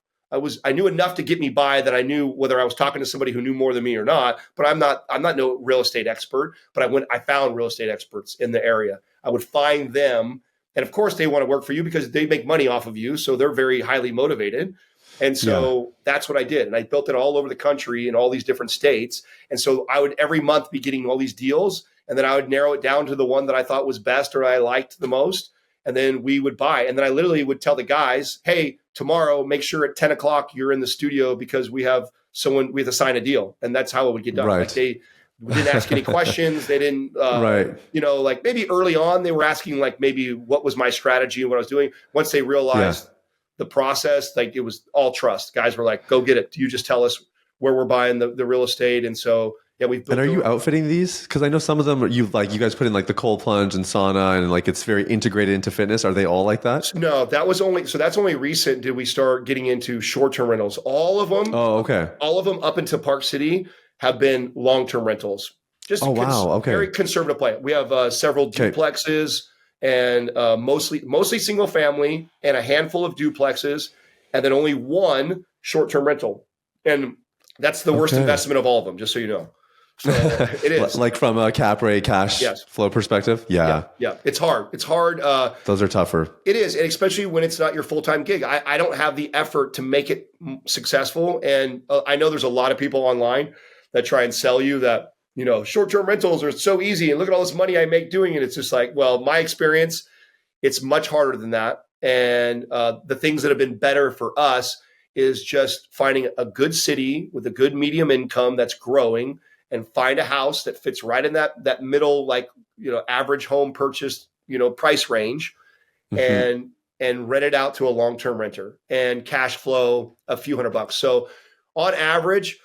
B: I knew enough to get me by, that I knew whether I was talking to somebody who knew more than me or not. But I'm not no real estate expert. But I found real estate experts in the area. I would find them, and of course they want to work for you because they make money off of you, so they're very highly motivated. And so that's what I did, and I built it all over the country in all these different states. And so I would every month be getting all these deals, and then I would narrow it down to the one that I thought was best or I liked the most. And then we would buy. And then I literally would tell the guys, hey, tomorrow, make sure at 10:00 you're in the studio, because we have to sign a deal. And that's how it would get done.
A: Right.
B: We didn't ask any questions. They didn't,
A: Right.
B: like maybe early on they were asking like maybe what was my strategy and what I was doing. Once they
A: Yeah.
B: realized the process, like it was all trust. Guys were like, go get it. You just tell us where we're buying the real estate. And so, yeah, we've
A: And
B: built
A: are you outfitting these? Because I know some of them are, you guys put in like the cold plunge and sauna and like it's very integrated into fitness. Are they all like that?
B: no, that's only recent. Did we start getting into short-term rentals?
A: Oh, okay.
B: All of them up into Park City have been long-term rentals. Just
A: Oh, wow.
B: very
A: Okay.
B: conservative play. We have several
A: Okay.
B: duplexes and mostly single family and a handful of duplexes, and then only one short-term rental. And that's the worst
A: Okay.
B: investment of all of them, just so you know. So it is.
A: Like from a cap rate cash
B: Yes.
A: flow perspective. Yeah.
B: Yeah. It's hard. It's hard.
A: Those are tougher.
B: It is, and especially when it's not your full-time gig. I don't have the effort to make it successful, and I know there's a lot of people online that try and sell you that short-term rentals are so easy, and look at all this money I make doing it. It's just like, well, my experience, it's much harder than that. And the things that have been better for us is just finding a good city with a good medium income that's growing, and find a house that fits right in that middle, like average home purchase price range,
A: Mm-hmm.
B: and rent it out to a long-term renter and cash flow a few $100. So on average,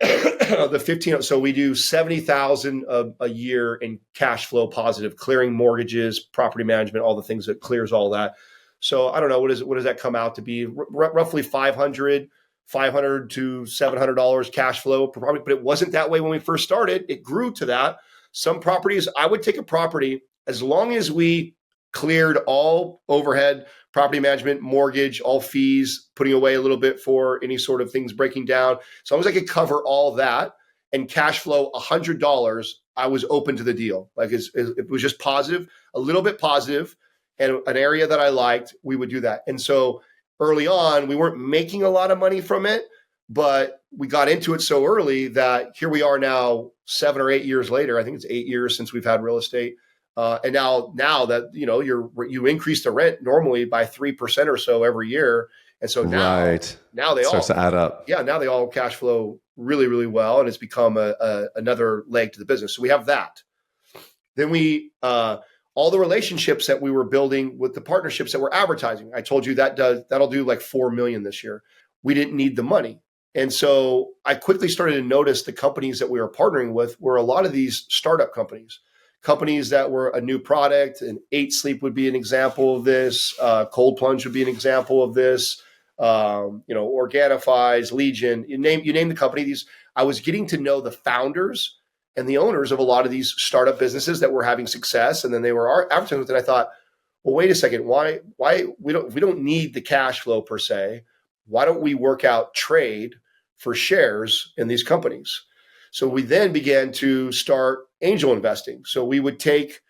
B: the 15, so we do 70,000 a year in cash flow positive, clearing mortgages, property management, all the things that clears all that. So I don't know, what does that come out to be? Roughly 500 to $700 cash flow per property, but it wasn't that way when we first started. It grew to that. Some properties, I would take a property as long as we cleared all overhead, property management, mortgage, all fees, putting away a little bit for any sort of things breaking down. As long as I could cover all that and cash flow $100, I was open to the deal. Like it was just positive, a little bit positive, and an area that I liked, we would do that. And so early on, we weren't making a lot of money from it, but we got into it so early that here we are now 7 or 8 years later. I think it's 8 years since we've had real estate. And now that you increase the rent normally by 3% or so every year, and so now they
A: starts to add up.
B: Yeah, now they all cash flow really, really well, and it's become another leg to the business. So we have that. Then we all the relationships that we were building with the partnerships that we're advertising. I told you that'll do like $4 million this year. We didn't need the money. And so I quickly started to notice the companies that we were partnering with were a lot of these startup companies that were a new product. And 8 Sleep would be an example of this. Cold Plunge would be an example of this. Organifi's, Legion, you name the company. I was getting to know the founders and the owners of a lot of these startup businesses that were having success, and then they were advertising with it. I thought, well, wait a second, why we don't need the cash flow per se. Why don't we work out trade for shares in these companies? So we then began to start angel investing. So we would take,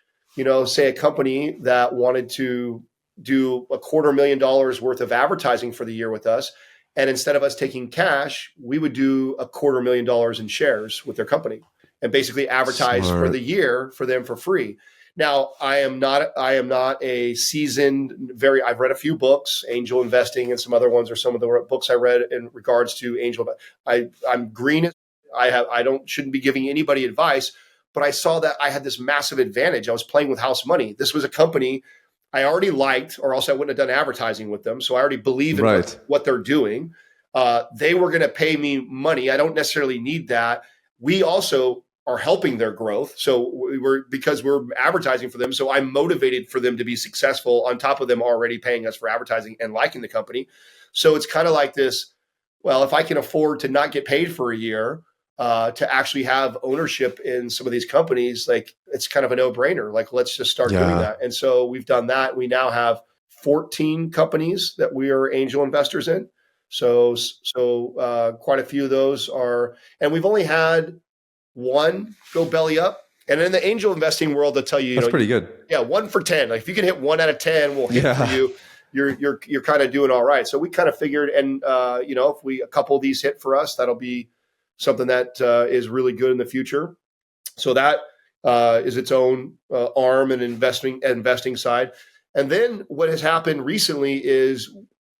B: say a company that wanted to do $250,000 worth of advertising for the year with us. And instead of us taking cash, we would do $250,000 in shares with their company and basically advertise for the year for them for free. Now, I am not a seasoned, I've read a few books, angel investing, and some other ones are some of the books I read in regards to angel. I'm green. Shouldn't be giving anybody advice, but I saw that I had this massive advantage. I was playing with house money. This was a company I already liked, or else I wouldn't have done advertising with them. So I already believe in what they're doing. They were going to pay me money. I don't necessarily need that. We also are helping their growth. So because we're advertising for them. So I'm motivated for them to be successful on top of them already paying us for advertising and liking the company. So it's kind of like this, well, if I can afford to not get paid for a year, to actually have ownership in some of these companies, like it's kind of a no-brainer. Like, let's just start doing that. And so we've done that. We now have 14 companies that we are angel investors in. So quite a few of those are, and we've only had one go belly up. And in the angel investing world, they'll tell you,
A: that's pretty good.
B: Yeah, 1 for 10. Like if you can hit 1 out of 10, we'll hit for you. You're kind of doing all right. So we kind of figured, and if a couple of these hit for us, that'll be something that is really good in the future. So that is its own arm and investing side. And then what has happened recently is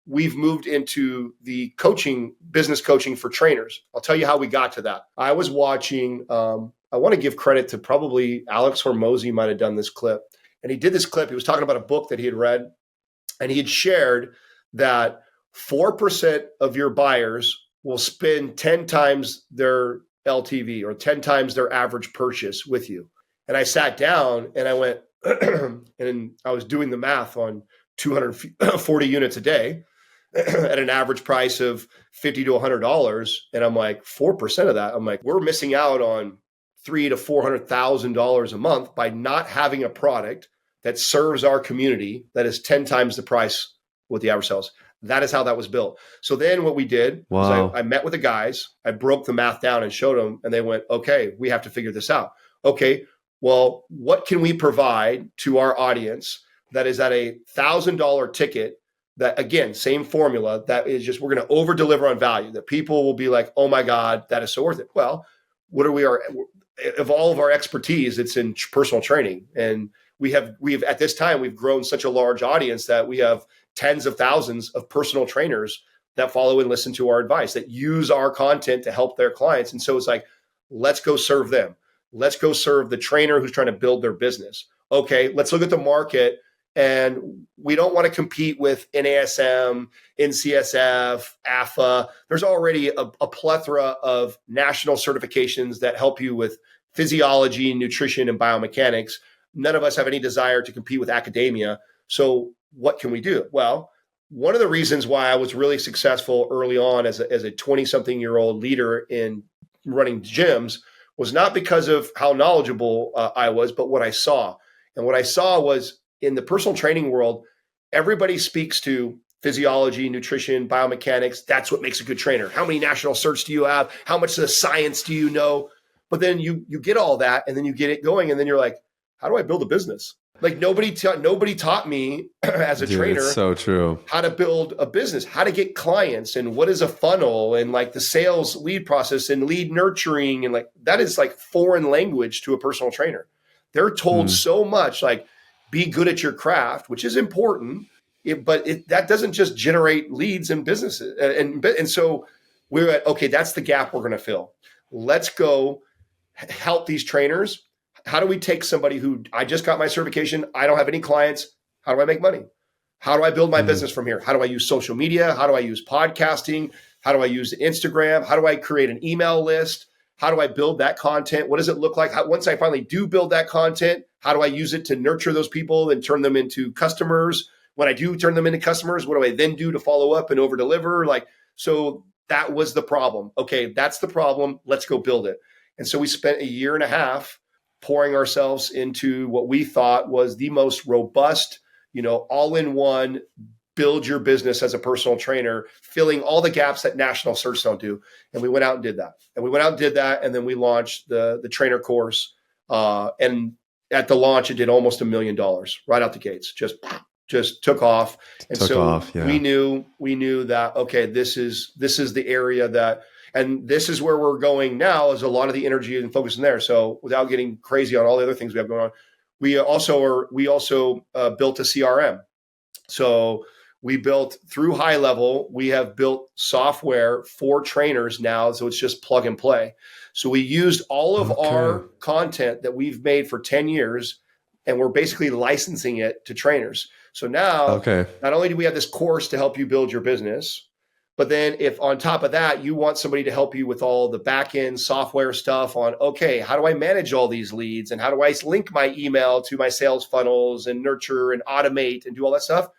B: we've moved into the business coaching for trainers. I'll tell you how we got to that. I was watching I want to give credit to probably Alex Hormozy might have done this clip. And he did this clip. He was talking about a book that he had read, and he had shared that 4% of your buyers will spend 10 times their LTV or 10 times their average purchase with you. And I sat down and I went, and I was doing the math on 240 units a day at an average price of $50 to $100. And I'm like, 4% of that, I'm like, we're missing out on $300,000 to $400,000 a month by not having a product that serves our community that is 10 times the price what the average sells. That is how that was built. So then what we did was I met with the guys, I broke the math down and showed them, and they went, okay, we have to figure this out. Okay, well, what can we provide to our audience that is at a $1,000 ticket that, again, same formula, that is just, we're going to over deliver on value, that people will be like, oh my God, that is so worth it. Well, what are we are of all of our expertise, it's in personal training. And we've at this time, we've grown such a large audience that we have tens of thousands of personal trainers that follow and listen to our advice, that use our content to help their clients. And so it's like, let's go serve them. Let's go serve the trainer who's trying to build their business. Okay, let's look at the market. And we don't want to compete with NASM, NCSF, AFA. There's already a plethora of national certifications that help you with physiology, nutrition, and biomechanics. None of us have any desire to compete with academia. So what can we do? Well, one of the reasons why I was really successful early on as a 20-something-year-old leader in running gyms was not because of how knowledgeable I was, but what I saw. And what I saw was, in the personal training world, everybody speaks to physiology, nutrition, biomechanics. That's what makes a good trainer. How many national certs do you have? How much of the science do you know? But then you get all that, and then you get it going, and then you're like, how do I build a business? Like nobody taught me as a trainer,
A: it's so true,
B: how to build a business, how to get clients, and what is a funnel, and like the sales lead process and lead nurturing. And like, that is like foreign language to a personal trainer. They're told so much, like, be good at your craft, which is important, but that doesn't just generate leads and businesses. And so we're at, okay, that's the gap we're going to fill. Let's go help these trainers. How do we take somebody who, I just got my certification, I don't have any clients, how do I make money? How do I build my business from here? How do I use social media? How do I use podcasting? How do I use Instagram? How do I create an email list? How do I build that content? What does it look like? Once I finally do build that content, how do I use it to nurture those people and turn them into customers? When I do turn them into customers, what do I then do to follow up and over deliver? Like, so that was the problem. Okay, that's the problem. Let's go build it. And so we spent a year and a half pouring ourselves into what we thought was the most robust, all-in-one, build your business as a personal trainer, filling all the gaps that national certs don't do. And we went out and did that. And then we launched the trainer course. And at the launch, it did almost $1 million right out the gates. Just took off. And we knew that, okay, this is the area that, and this is where we're going now, is a lot of the energy and focus in there. So without getting crazy on all the other things we have going on, we also built a CRM. So we built through High Level, we have built software for trainers now. So it's just plug and play. So we used all of our content that we've made for 10 years, and we're basically licensing it to trainers. So now, not only do we have this course to help you build your business, but then if on top of that, you want somebody to help you with all the back end software stuff on, okay, how do I manage all these leads? And how do I link my email to my sales funnels and nurture and automate and do all that stuff?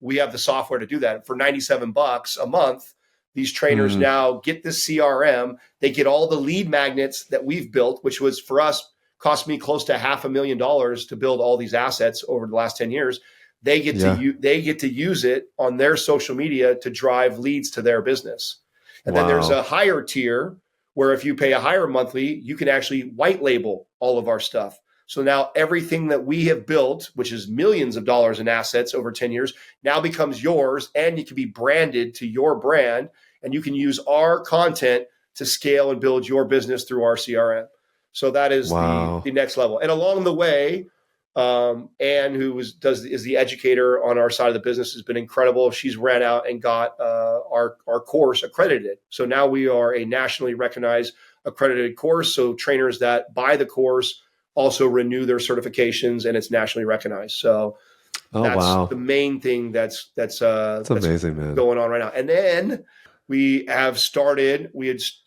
B: We have the software to do that. For $97 a month, these trainers now get the CRM. They get all the lead magnets that we've built, which was, for us, cost me close to $500,000 to build all these assets over the last 10 years. They get to use it on their social media to drive leads to their business. And then there's a higher tier where if you pay a higher monthly, you can actually white label all of our stuff. So now everything that we have built, which is millions of dollars in assets over 10 years, now becomes yours, and you can be branded to your brand, and you can use our content to scale and build your business through our CRM. So that is the next level. And along the way, Anne, who is the educator on our side of the business, has been incredible. She's ran out and got our course accredited. So now we are a nationally recognized, accredited course. So trainers that buy the course also renew their certifications, and it's nationally recognized. So that's the main thing that's
A: amazing, man.
B: going on right now. And then we had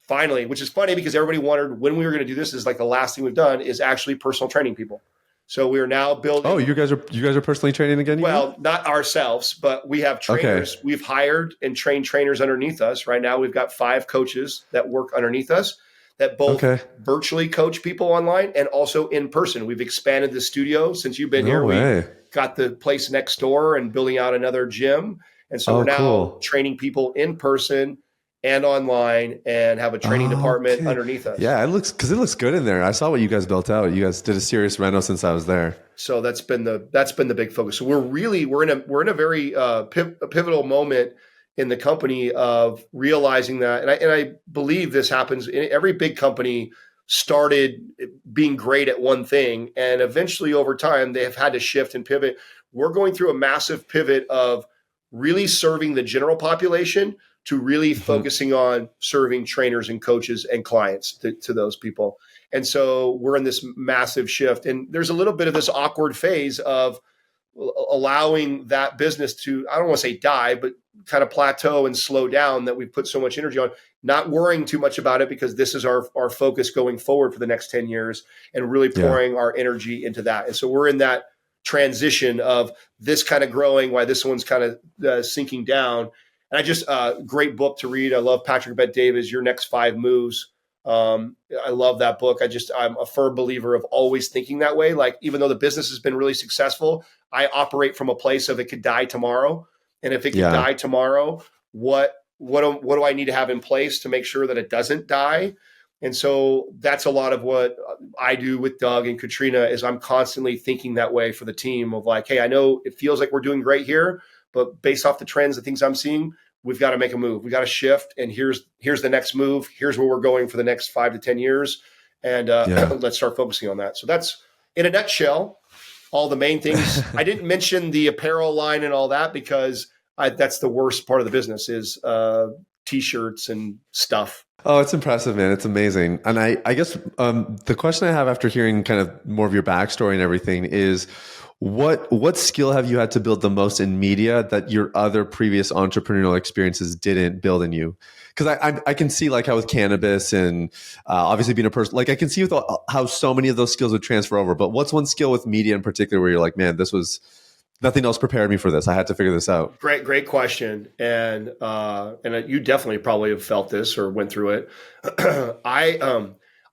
B: finally, which is funny because everybody wondered when we were going to do this, is like the last thing we've done is actually personal training people. So we are now building.
A: Oh, you guys are personally training again?
B: Well, not ourselves, but we have trainers. Okay. We've hired and trained trainers underneath us. Right now, we've got 5 coaches that work underneath us that both virtually coach people online and also in person. We've expanded the studio since you've been here. We got the place next door and building out another gym. And so we're now training people in person and online, and have a training department underneath us.
A: Yeah, it looks good in there. I saw what you guys built out. You guys did a serious reno since I was there.
B: So that's been the big focus. So we're in a very pivotal moment in the company of realizing that, and I believe this happens in every big company. Started being great at one thing, and eventually over time they have had to shift and pivot. We're going through a massive pivot of really serving the general population to really focusing on serving trainers and coaches and clients to those people. And so we're in this massive shift. And there's a little bit of this awkward phase of allowing that business to, I don't want to say die, but kind of plateau and slow down that we've put so much energy on, not worrying too much about it because this is our focus going forward for the next 10 years and really pouring our energy into that. And so we're in that transition of this kind of growing while this one's kind of sinking down. And I just, great book to read. I love Patrick Bet-David's Your Next 5 Moves. I love that book. I'm a firm believer of always thinking that way. Like, even though the business has been really successful, I operate from a place of it could die tomorrow. And if it could die tomorrow, what do I need to have in place to make sure that it doesn't die? And so that's a lot of what I do with Doug and Katrina is I'm constantly thinking that way for the team of like, hey, I know it feels like we're doing great here, but based off the trends, the things I'm seeing, we've got to make a move. We got to shift. And here's the next move. Here's where we're going for the next 5 to 10 years. And let's start focusing on that. So that's, in a nutshell, all the main things. I didn't mention the apparel line and all that because that's the worst part of the business is T-shirts and stuff.
A: Oh, it's impressive, man. It's amazing. And I guess the question I have after hearing kind of more of your backstory and everything is, what skill have you had to build the most in media that your other previous entrepreneurial experiences didn't build in you? Because I can see like how with cannabis and obviously being a person, like I can see with how so many of those skills would transfer over. But what's one skill with media in particular where you're like, man, this was nothing else prepared me for this. I had to figure this out.
B: Great question. And you definitely probably have felt this or went through it.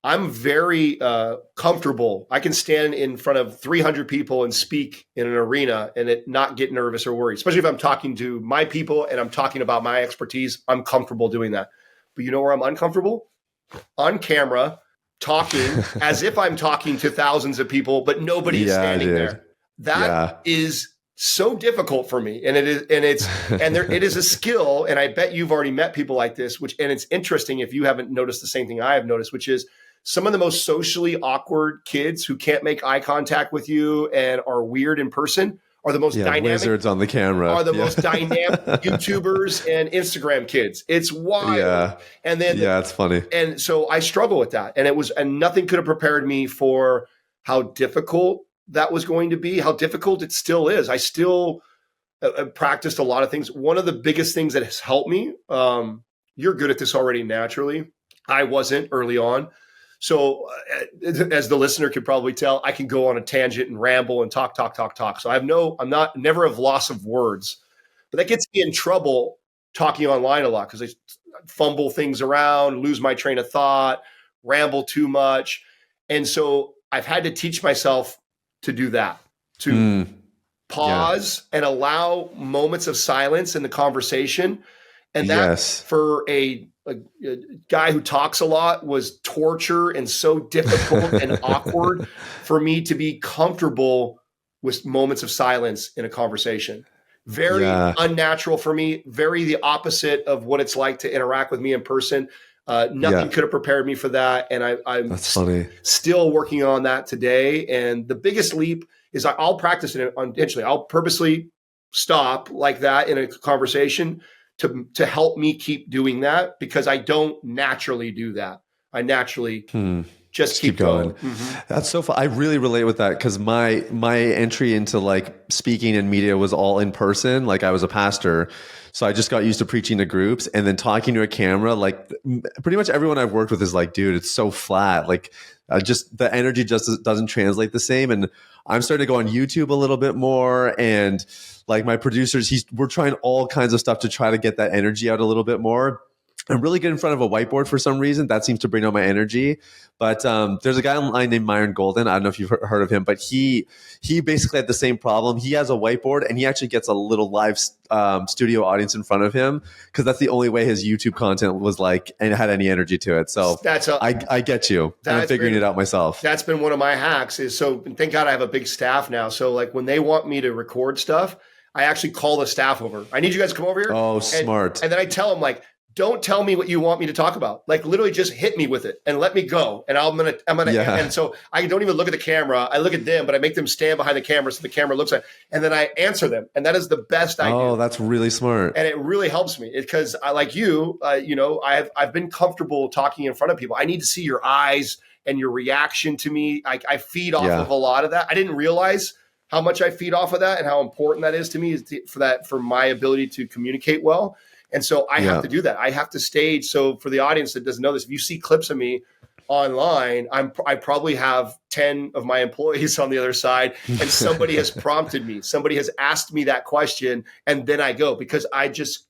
B: I'm very comfortable. I can stand in front of 300 people and speak in an arena and not get nervous or worried, especially if I'm talking to my people and I'm talking about my expertise. I'm comfortable doing that. But you know where I'm uncomfortable? On camera, talking as if I'm talking to thousands of people, but nobody is standing there. That is so difficult for me. And it is a skill. And I bet you've already met people like this, and it's interesting if you haven't noticed the same thing I have noticed, which is some of the most socially awkward kids who can't make eye contact with you and are weird in person are the most dynamic
A: wizards on the camera,
B: are the most dynamic YouTubers and Instagram kids. It's wild.
A: Yeah.
B: And then,
A: it's funny.
B: And so I struggle with that. And nothing could have prepared me for how difficult that was going to be, how difficult it still is. I still practiced a lot of things. One of the biggest things that has helped me, you're good at this already naturally. I wasn't early on. So as the listener could probably tell, I can go on a tangent and ramble and talk. So I'm never of loss of words, but that gets me in trouble talking online a lot because I fumble things around, lose my train of thought, ramble too much. And so I've had to teach myself to do that, to pause and allow moments of silence in the conversation. And that for a guy who talks a lot was torture and so difficult and awkward for me to be comfortable with moments of silence in a conversation. Very unnatural for me, very the opposite of what it's like to interact with me in person. Nothing could have prepared me for that. And I'm still working on that today. And the biggest leap is I'll practice it intentionally. I'll purposely stop like that in a conversation to help me keep doing that because I don't naturally do that. I naturally just keep going. Mm-hmm.
A: That's so fun. I really relate with that because my entry into like speaking and media was all in person. Like I was a pastor, so I just got used to preaching to groups and then talking to a camera. Like pretty much everyone I've worked with is like, dude, it's so flat. Like just the energy just doesn't translate the same. And I'm starting to go on YouTube a little bit more, and like my producers, we're trying all kinds of stuff to try to get that energy out a little bit more. I'm really good in front of a whiteboard for some reason. That seems to bring out my energy. But there's a guy online named Myron Golden. I don't know if you've heard of him, but he basically had the same problem. He has a whiteboard, and he actually gets a little live studio audience in front of him because that's the only way his YouTube content was like and had any energy to it. So I get you. I'm figuring it out myself.
B: That's been one of my hacks. Thank God I have a big staff now. So like when they want me to record stuff, I actually call the staff over. I need you guys to come over here.
A: Oh, smart.
B: And then I tell them like, don't tell me what you want me to talk about. Like literally just hit me with it and let me go. And I'm gonna, and so I don't even look at the camera. I look at them, but I make them stand behind the camera so the camera looks at, and then I answer them. And that is the best I do.
A: Oh, that's really smart.
B: And it really helps me because I, like you, I've been comfortable talking in front of people. I need to see your eyes and your reaction to me. I feed off of a lot of that. I didn't realize how much I feed off of that and how important that is to me for my ability to communicate well. And so I have to do that. I have to stage. So for the audience that doesn't know this, if you see clips of me online, I probably have 10 of my employees on the other side, and somebody has prompted me. Somebody has asked me that question, and then I go because I just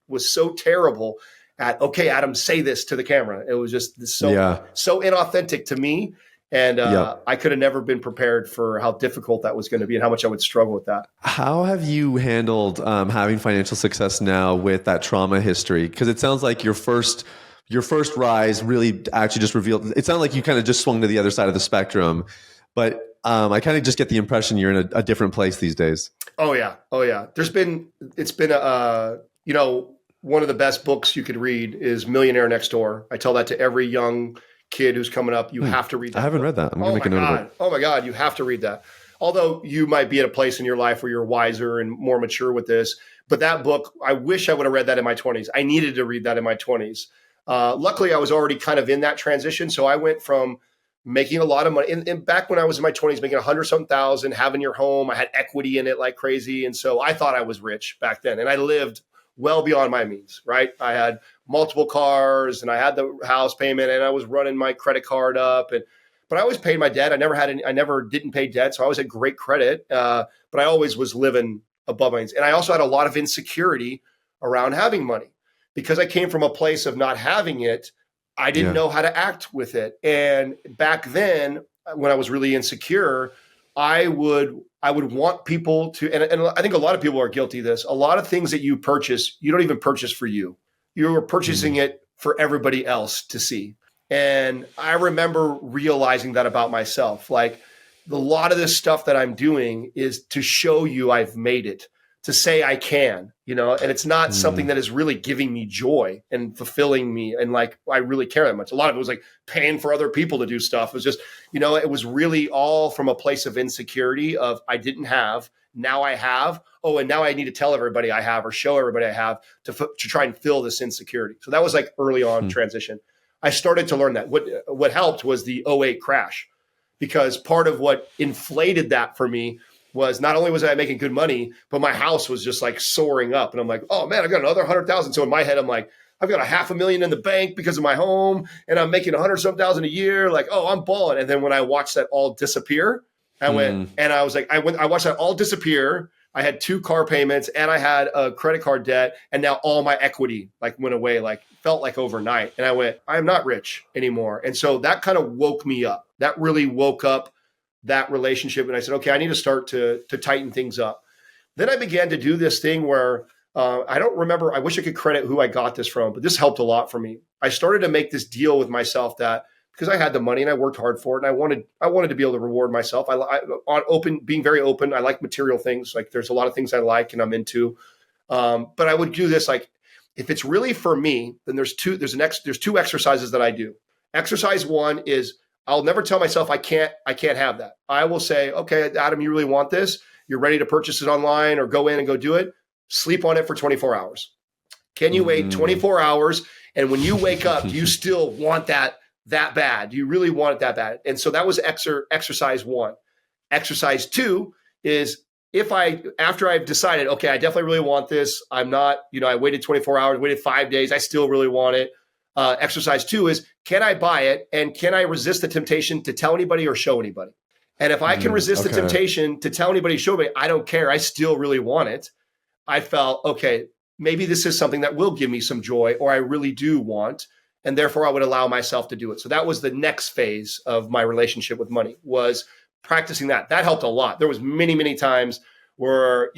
B: was so terrible at, okay, Adam, say this to the camera. It was just so inauthentic to me. And I could have never been prepared for how difficult that was going to be and how much I would struggle with that.
A: How have you handled having financial success now with that trauma history? Because it sounds like your first rise really actually just revealed. It sounded like you kind of just swung to the other side of the spectrum, but I kind of just get the impression you're in a different place these days.
B: Oh yeah. It's been one of the best books you could read is Millionaire Next Door. I tell that to every young kid who's coming up. You have to read that.
A: I haven't read that. I'm going to make a note of it.
B: Oh my God, you have to read that. Although you might be at a place in your life where you're wiser and more mature with this. But that book, I wish I would have read that in my 20s. I needed to read that in my 20s. Luckily, I was already kind of in that transition. So I went from making a lot of money. And back when I was in my 20s, making $100,000, having your home, I had equity in it like crazy. And so I thought I was rich back then. And I lived well beyond my means, right? I had multiple cars and I had the house payment and I was running my credit card up. But I always paid my debt. I never didn't pay debt. So I always had great credit. But I always was living above my means. And I also had a lot of insecurity around having money because I came from a place of not having it. I didn't know how to act with it. And back then when I was really insecure, I would want people to, and I think a lot of people are guilty of this. A lot of things that you purchase, you don't even purchase for you. You're purchasing it for everybody else to see. And I remember realizing that about myself. Like a lot of this stuff that I'm doing is to show you I've made it, to say I can, and it's not something that is really giving me joy and fulfilling me. And like, I really care that much. A lot of it was like paying for other people to do stuff. It was just, it was really all from a place of insecurity of I didn't have, now I have. Oh, and now I need to tell everybody I have or show everybody I have to try and fill this insecurity. So that was like early on transition. I started to learn that. What helped was the '08 crash, because part of what inflated that for me was not only was I making good money, but my house was just like soaring up. And I'm like, oh man, I got another 100,000. So in my head, I'm like, I've got $500,000 in the bank because of my home and I'm making 100,000 a year. Like, oh, I'm balling. And then when I watched that all disappear, I went and I was like, I watched that all disappear. I had 2 car payments and I had a credit card debt. And now all my equity like went away, like felt like overnight. And I went, I'm not rich anymore. And so that kind of woke me up. That really woke up that relationship. And I said, okay, I need to start to tighten things up. Then I began to do this thing where I don't remember, I wish I could credit who I got this from, but this helped a lot for me. I started to make this deal with myself that because I had the money and I worked hard for it and I wanted to be able to reward myself. Being very open. I like material things. Like there's a lot of things I like and I'm into. But I would do this, like, if it's really for me, then there's 2 exercises that I do. Exercise 1 is I'll never tell myself I can't have that. I will say, okay, Adam, you really want this? You're ready to purchase it online or go in and go do it? Sleep on it for 24 hours. Can you wait 24 hours? And when you wake up, do you still want that that bad? Do you really want it that bad? And so that was exercise 1. Exercise 2 is after I've decided, okay, I definitely really want this. I'm not, I waited 24 hours, waited 5 days. I still really want it. Exercise 2 is, can I buy it? And can I resist the temptation to tell anybody or show anybody? And if I can resist the temptation to tell anybody, show me, I don't care. I still really want it. I felt, okay, maybe this is something that will give me some joy, or I really do want, and therefore I would allow myself to do it. So that was the next phase of my relationship with money, was practicing that. That helped a lot. There was many, many times where,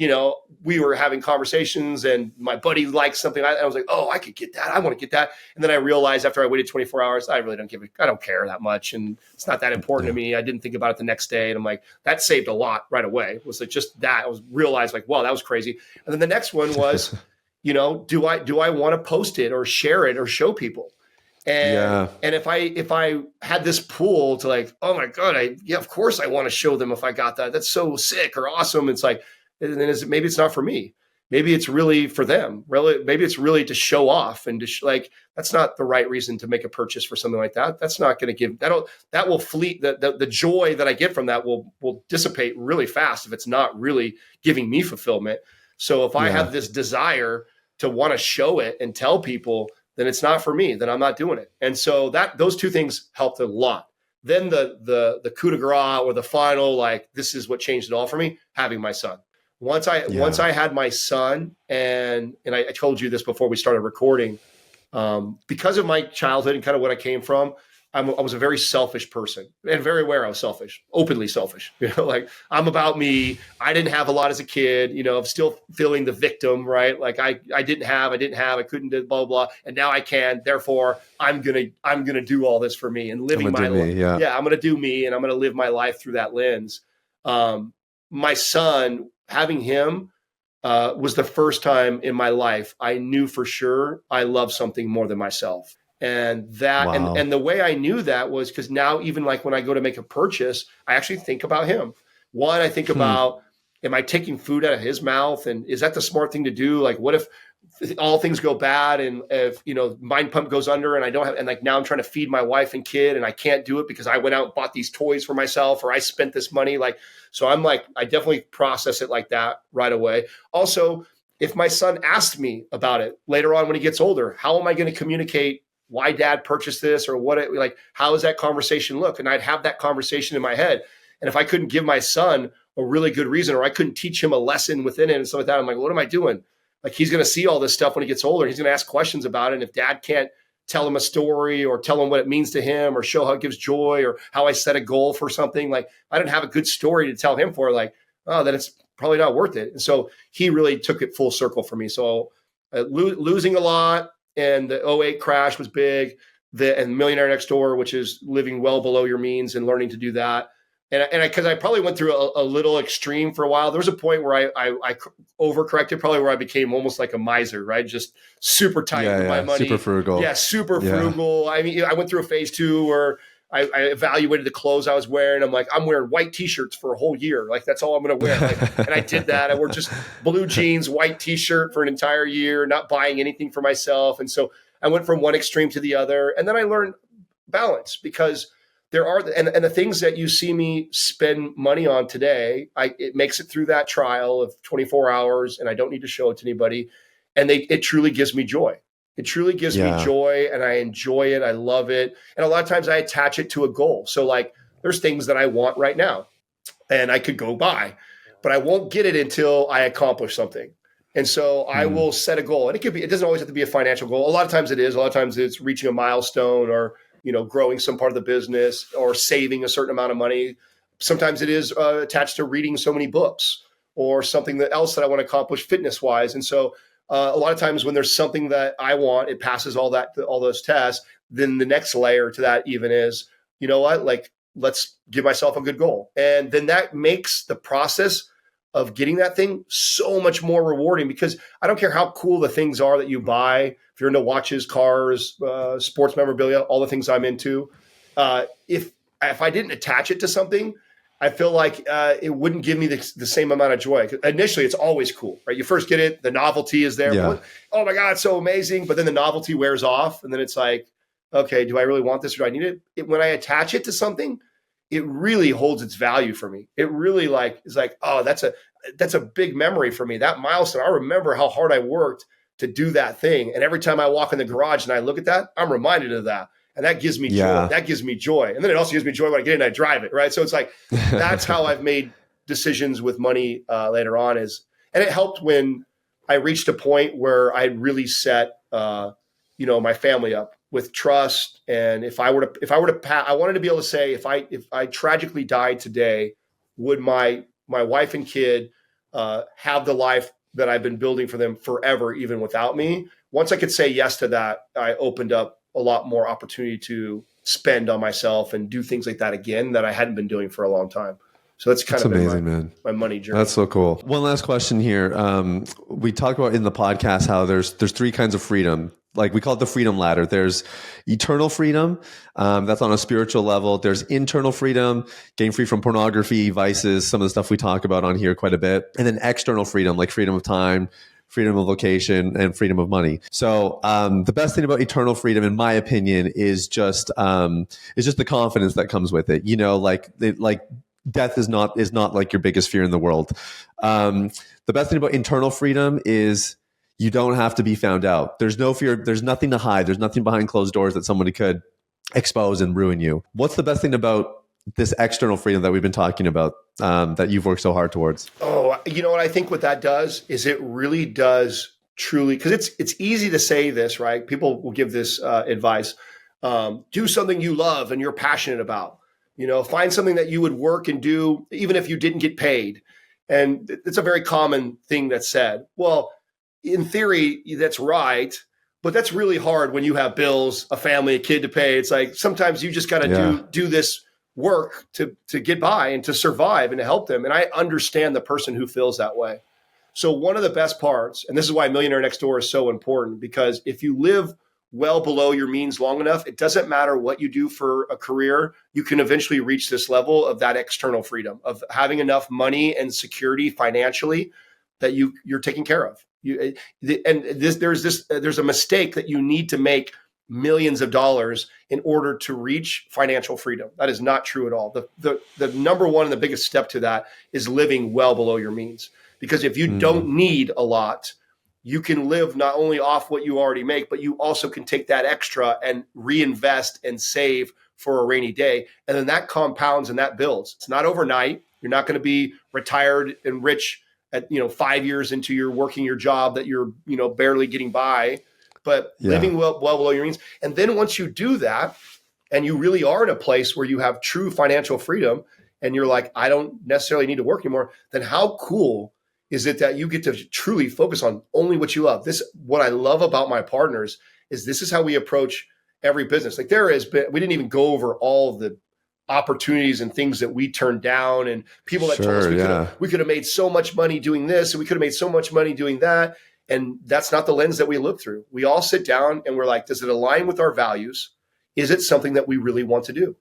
B: we were having conversations and my buddy liked something. I was like, oh, I could get that. I want to get that. And then I realized after I waited 24 hours, I really I don't care that much. And it's not that important to me. I didn't think about it the next day. And I'm like, that saved a lot right away. It was like just that. I was realized like, wow, that was crazy. And then the next one was, do I want to post it or share it or show people? And if I had this pool to like, oh my God, of course I want to show them if I got that. That's so sick or awesome. It's like, and then maybe it's not for me. Maybe it's really for them. Really, maybe it's really to show off and to that's not the right reason to make a purchase for something like that. That's not going to give that will fleet. The joy that I get from that will dissipate really fast if it's not really giving me fulfillment. So if I have this desire to want to show it and tell people, then it's not for me, then I'm not doing it. And so those two things helped a lot. Then the coup de grace, or the final, like, this is what changed it all for me, having my son. Once I had my son, and I told you this before we started recording, because of my childhood and kind of what I came from, I was a very selfish person, and very aware I was selfish, openly selfish. Like, I'm about me. I didn't have a lot as a kid. I'm still feeling the victim, right? Like I didn't have, I couldn't do blah, blah, blah. And now I can. Therefore, I'm gonna do all this for me and living my life. Yeah, I'm gonna do me, and I'm gonna live my life through that lens. My son, having him was the first time in my life I knew for sure I love something more than myself. And that, wow. and the way I knew that was because now, even like when I go to make a purchase, I actually think about him. One, I think about, am I taking food out of his mouth? And is that the smart thing to do? Like, what if all things go bad, and if, MindPump goes under, and I don't have, and like now I'm trying to feed my wife and kid, and I can't do it because I went out and bought these toys for myself, or I spent this money. Like, so I'm like, I definitely process it like that right away. Also, if my son asked me about it later on when he gets older, how am I going to communicate why dad purchased this, or how does that conversation look? And I'd have that conversation in my head. And if I couldn't give my son a really good reason, or I couldn't teach him a lesson within it and stuff like that, I'm like, what am I doing? Like, he's going to see all this stuff when he gets older. He's going to ask questions about it. And if dad can't tell him a story, or tell him what it means to him, or show how it gives joy, or how I set a goal for something, like, I didn't have a good story to tell him for, like, oh, then it's probably not worth it. And so he really took it full circle for me. So losing a lot, and the '08 crash was big, and Millionaire Next Door, which is living well below your means and learning to do that. And because I probably went through a little extreme for a while. There was a point where I overcorrected, probably where I became almost like a miser, right? Just super tight with my money. Super frugal. Yeah, super frugal. I mean, I went through a phase 2 where I evaluated the clothes I was wearing. I'm like, I'm wearing white T-shirts for a whole year. Like, that's all I'm going to wear. Like, and I did that. I wore just blue jeans, white T-shirt for an entire year, not buying anything for myself. And so I went from one extreme to the other. And then I learned balance, because there are, and the things that you see me spend money on today, it makes it through that trial of 24 hours, and I don't need to show it to anybody. And it truly gives me joy. It truly gives me joy, and I enjoy it. I love it. And a lot of times I attach it to a goal. So like, there's things that I want right now, and I could go buy, but I won't get it until I accomplish something. And so I will set a goal, and it doesn't always have to be a financial goal. A lot of times it is. A lot of times it's reaching a milestone, or, growing some part of the business, or saving a certain amount of money. Sometimes it is attached to reading so many books, or something else that I want to accomplish fitness wise. And so a lot of times when there's something that I want, it passes all those tests. Then the next layer to that even is, you know what, like, let's give myself a good goal. And then that makes the process of getting that thing so much more rewarding, because I don't care how cool the things are that you buy. If you're into watches, cars, sports memorabilia, all the things I'm into, if I didn't attach it to something, I feel like it wouldn't give me the same amount of joy. Initially, it's always cool, right? You first get it, the novelty is there. Yeah. Oh my God, it's so amazing. But then the novelty wears off, and then it's like, okay, do I really want this or do I need it? When I attach it to something, it really holds its value for me. It really is like, oh, that's a big memory for me. That milestone, I remember how hard I worked to do that thing. And every time I walk in the garage and I look at that, I'm reminded of that. And that gives me joy. That gives me joy. And then it also gives me joy when I get in and I drive it, right? So it's like, that's how I've made decisions with money later on and it helped when I reached a point where I really set, my family up with trust. And I wanted to be able to say, if I tragically died today, would my wife and kid have the life that I've been building for them forever, even without me? Once I could say yes to that, I opened up a lot more opportunity to spend on myself and do things like that again that I hadn't been doing for a long time. So that's kind of
A: amazing, man.
B: My money journey.
A: That's so cool. One last question here. We talk about in the podcast how there's three kinds of freedom. Like we call it the freedom ladder. There's eternal freedom. That's on a spiritual level. There's internal freedom, getting free from pornography, vices, some of the stuff we talk about on here quite a bit. And then external freedom, like freedom of time, freedom of location, and freedom of money. So the best thing about eternal freedom, in my opinion, is just the confidence that comes with it. Death is not like your biggest fear in the world. The best thing about internal freedom is you don't have to be found out. There's no fear. There's nothing to hide. There's nothing behind closed doors that somebody could expose and ruin you. What's the best thing about this external freedom that we've been talking about that you've worked so hard towards?
B: Oh, you know what I think what that does is it really does truly, because it's easy to say this, right? People will give this advice. Do something you love and you're passionate about. Find something that you would work and do even if you didn't get paid. And it's a very common thing that's said. Well, in theory, that's right. But that's really hard when you have bills, a family, a kid to pay. It's like sometimes you just got to do this work to get by and to survive and to help them. And I understand the person who feels that way. So one of the best parts, and this is why Millionaire Next Door is so important, because if you live well below your means long enough, it doesn't matter what you do for a career, you can eventually reach this level of that external freedom of having enough money and security financially that you're taken care of. There's a mistake that you need to make millions of dollars in order to reach financial freedom. That is not true at all. The number one and the biggest step to that is living well below your means. Because if you don't need a lot, you can live not only off what you already make, but you also can take that extra and reinvest and save for a rainy day. And then that compounds and that builds. It's not overnight. You're not going to be retired and rich at 5 years into your working your job that you're barely getting by, but living well below your means. And then once you do that, and you really are in a place where you have true financial freedom, and you're like, I don't necessarily need to work anymore, then how cool is it that you get to truly focus on only what you love? What I love about my partners is this is how we approach every business. Like we didn't even go over all of the opportunities and things that we turned down and people that told us we could have made so much money doing this and we could have made so much money doing that. And that's not the lens that we look through. We all sit down and we're like, does it align with our values? Is it something that we really want to do?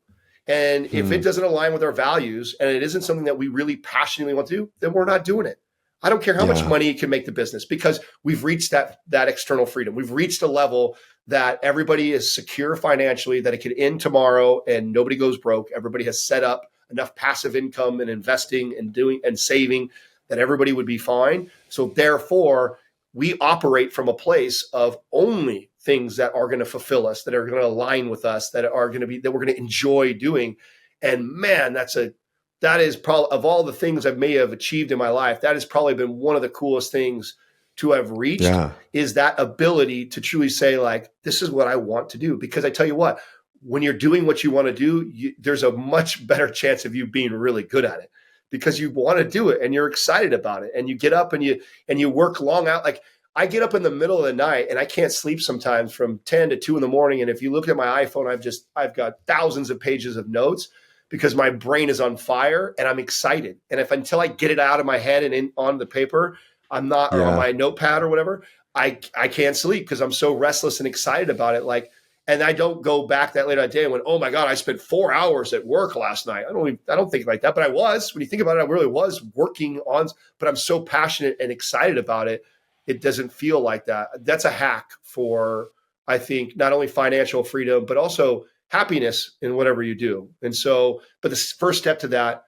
B: And if it doesn't align with our values and it isn't something that we really passionately want to do, then we're not doing it. I don't care how much money it can make the business, because we've reached that external freedom. We've reached a level that everybody is secure financially, that it could end tomorrow and nobody goes broke. Everybody has set up enough passive income and investing and doing and saving that everybody would be fine. So therefore, we operate from a place of only things that are going to fulfill us, that are going to align with us, that we're going to enjoy doing. And man, that is probably, of all the things I may have achieved in my life, that has probably been one of the coolest things to have reached, is that ability to truly say, like, this is what I want to do. Because I tell you what, when you're doing what you want to do, there's a much better chance of you being really good at it, because you want to do it and you're excited about it. And you get up and you work long out. Like, I get up in the middle of the night and I can't sleep sometimes from 10 to 2 in the morning. And if you look at my iPhone, I've got thousands of pages of notes, because my brain is on fire and I'm excited. And until I get it out of my head and on the paper, I'm not, or on my notepad or whatever, I can't sleep because I'm so restless and excited about it. Like, and I don't go back that late that day and went, oh my God, I spent 4 hours at work last night. I don't think like that, but I was. When you think about it, I really was working on, but I'm so passionate and excited about it. It doesn't feel like that. That's a hack for I think, not only financial freedom, but also happiness in whatever you do. And so, but the first step to that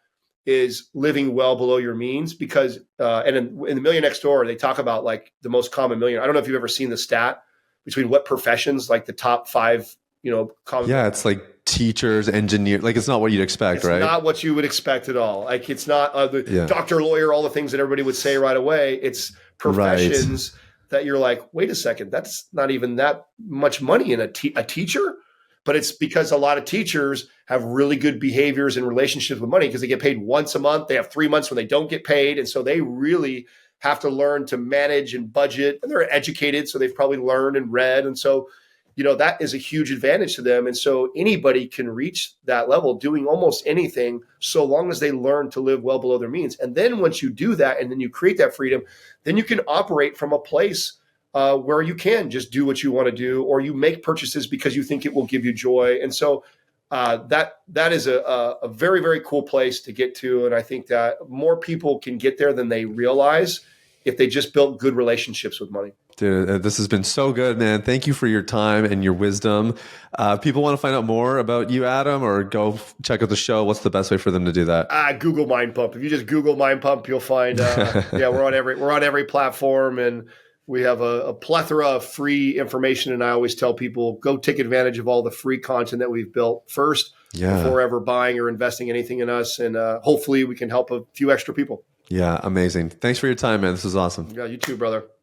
B: is living well below your means, because, and in the Million Next Door, they talk about like the most common million. I don't know if you've ever seen the stat between what professions, like the top five, common.
A: Yeah, it's like teachers, engineers. Like it's not what you'd expect,
B: It's
A: right?
B: not what you would expect at all. Like it's not the doctor, lawyer, all the things that everybody would say right away. It's professions that you're like, wait a second, that's not even that much money in a teacher. But it's because a lot of teachers have really good behaviors and relationships with money because they get paid once a month. They have 3 months when they don't get paid. And so they really have to learn to manage and budget. And they're educated, so they've probably learned and read. And so, that is a huge advantage to them. And so anybody can reach that level doing almost anything, so long as they learn to live well below their means. And then once you do that and then you create that freedom, then you can operate from a place where you can just do what you want to do, or you make purchases because you think it will give you joy. And so that is a very, very cool place to get to. And I think that more people can get there than they realize if they just built good relationships with money.
A: Dude, this has been so good, man. Thank you for your time and your wisdom. People want to find out more about you, Adam, or go check out the show. What's the best way for them to do that?
B: Google MindPump. If you just Google MindPump, you'll find. We're on every platform, and we have a plethora of free information. And I always tell people, go take advantage of all the free content that we've built first before ever buying or investing anything in us. And hopefully we can help a few extra people.
A: Yeah, amazing. Thanks for your time, man. This is awesome.
B: Yeah, you too, brother.